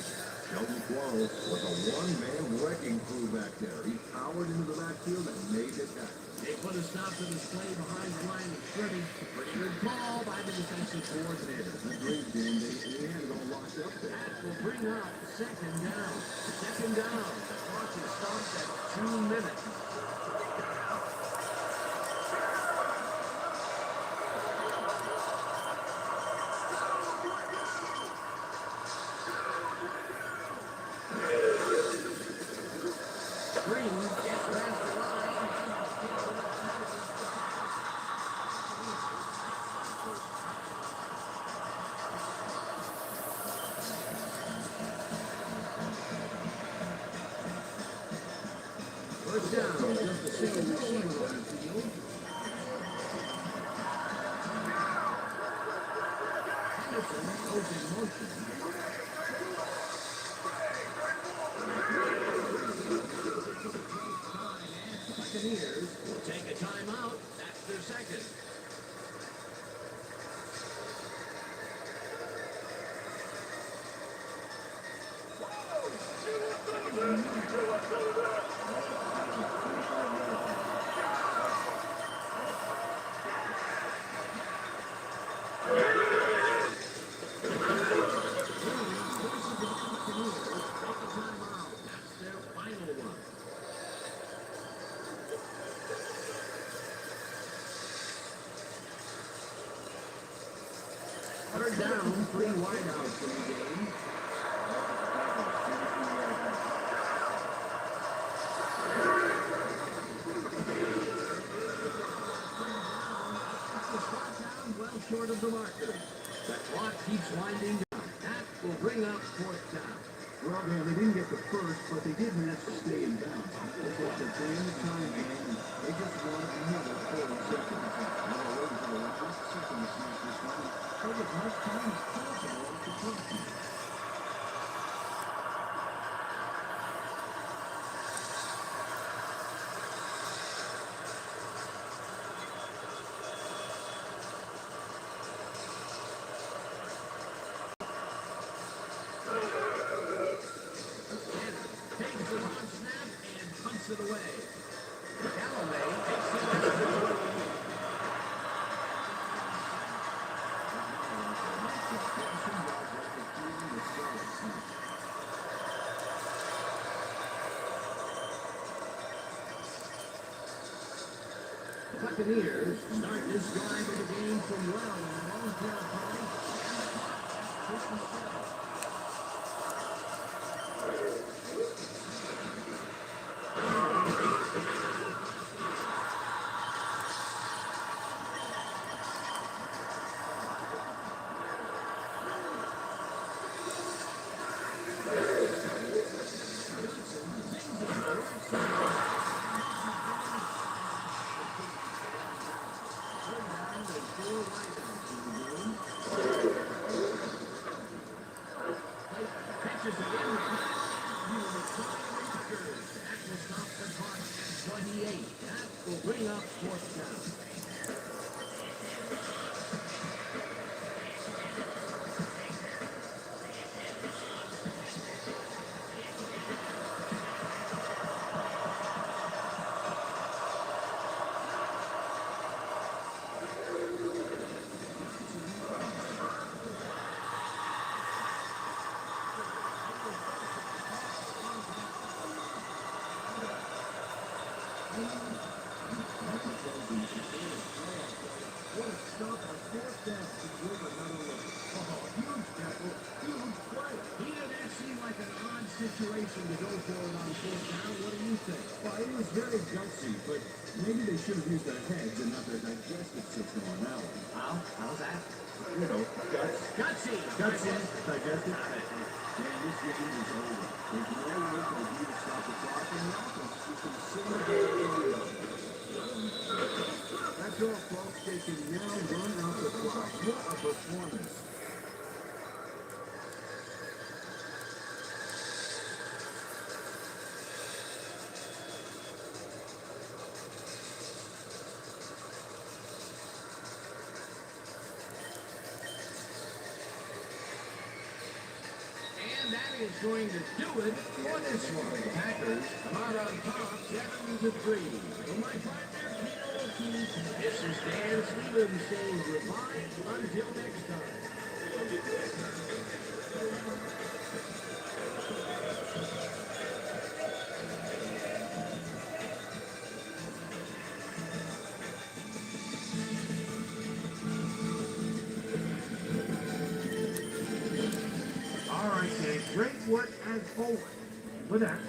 Sheldon Quarles was a one-man wrecking crew back there. He powered into the backfield and made the tackle. They put a stop to this play behind the line of scrimmage. Pretty good call by the defensive coordinator. Agreed, Dan. They had it all locked up there. That will bring up second down. Second down. The clock is stopped at 2 minutes. Green gets past the line. First down, just a single receiver on the field. Henderson goes in motion. Buccaneers will take a timeout. That's their second. Third down, 3 wideouts in the game. Well short of the marker. The clock keeps winding down. That will bring up fourth down. Well, Dan, they didn't get the first, but they did manage to stay in bounds. It's like they're playing the time game, and they just want another 40 seconds. Now, they're waiting for the last second to snap this one. Take as much time as possible to complete. Takes the long snap and punts it away. Galloway takes it to the 20. Buccaneers start this drive of the game from well in the long territory. And the clock at 57. Catches it in the pass. He will try the Packers. That will stop the clock at 28. That will bring up fourth down. What a stop on fourth down to give another look. Oh, huge tackle, huge play. He did that seem like an odd situation to go for it on fourth down. What do you think? Well, it was very gutsy, but maybe they should have used their heads and not their digestive system on that one. How's that? You know, guts, Gutsy. digestive. Got it. Dan, this game is over. There's no way for the D to stop the clock, and the offense just can sing the game into it. That's all, folks. They can now run out the clock. What a performance. And that is going to do it for this one. Packers come out on top, 7-3. For my partner, Peter O'Keefe, this is Dan Stevens saying goodbye until next time. All right, Dave. Great work as always. With that,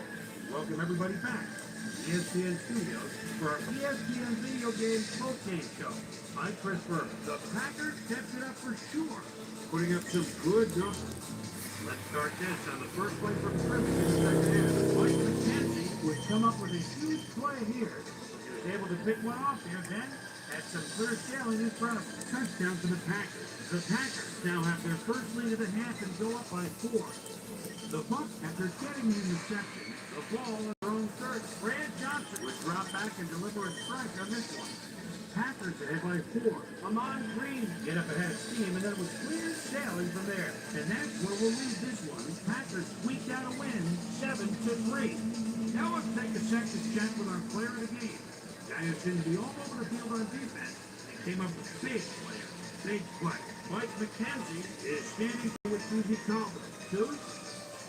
welcome everybody back to ESPN Studios for our ESPN Video Game Post-Game Show. I'm Chris Berman. The Packers stepped it up for sure, putting up some good numbers. Let's start this on the first play from scrimmage in the second half. Mike McKenzie would come up with a huge play here. He was able to pick one off here, then had some clear sailing in front of him. Touchdown to the Packers. The Packers now have their first lead of the half and go up by 4. The Bucs, after getting the interception, the ball on their own 30. Brad Johnson would drop back and deliver a strike on this one. Packers ahead by 4. Amon Green get up ahead of steam, and then it was clear sailing from there. And that's where we'll leave this one. Packers squeaked out a win, 7-3. Now let's take a second to chat with our player of the game. Guy who seemed to be all over the field on defense. He came up with big players, big play. Mike McKenzie is standing with Susie Calvin. Susie?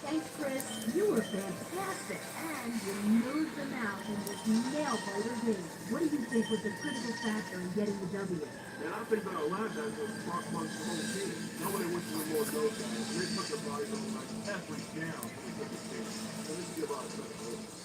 Thanks, Chris. You were fantastic. And you moved them out in this nail-biter game. What do you think was the critical factor in getting the W? Man, I think that a lot of that was spark amongst the whole team. Nobody went to the more those guys. They put their bodies on like every down. So this is a lot of credit.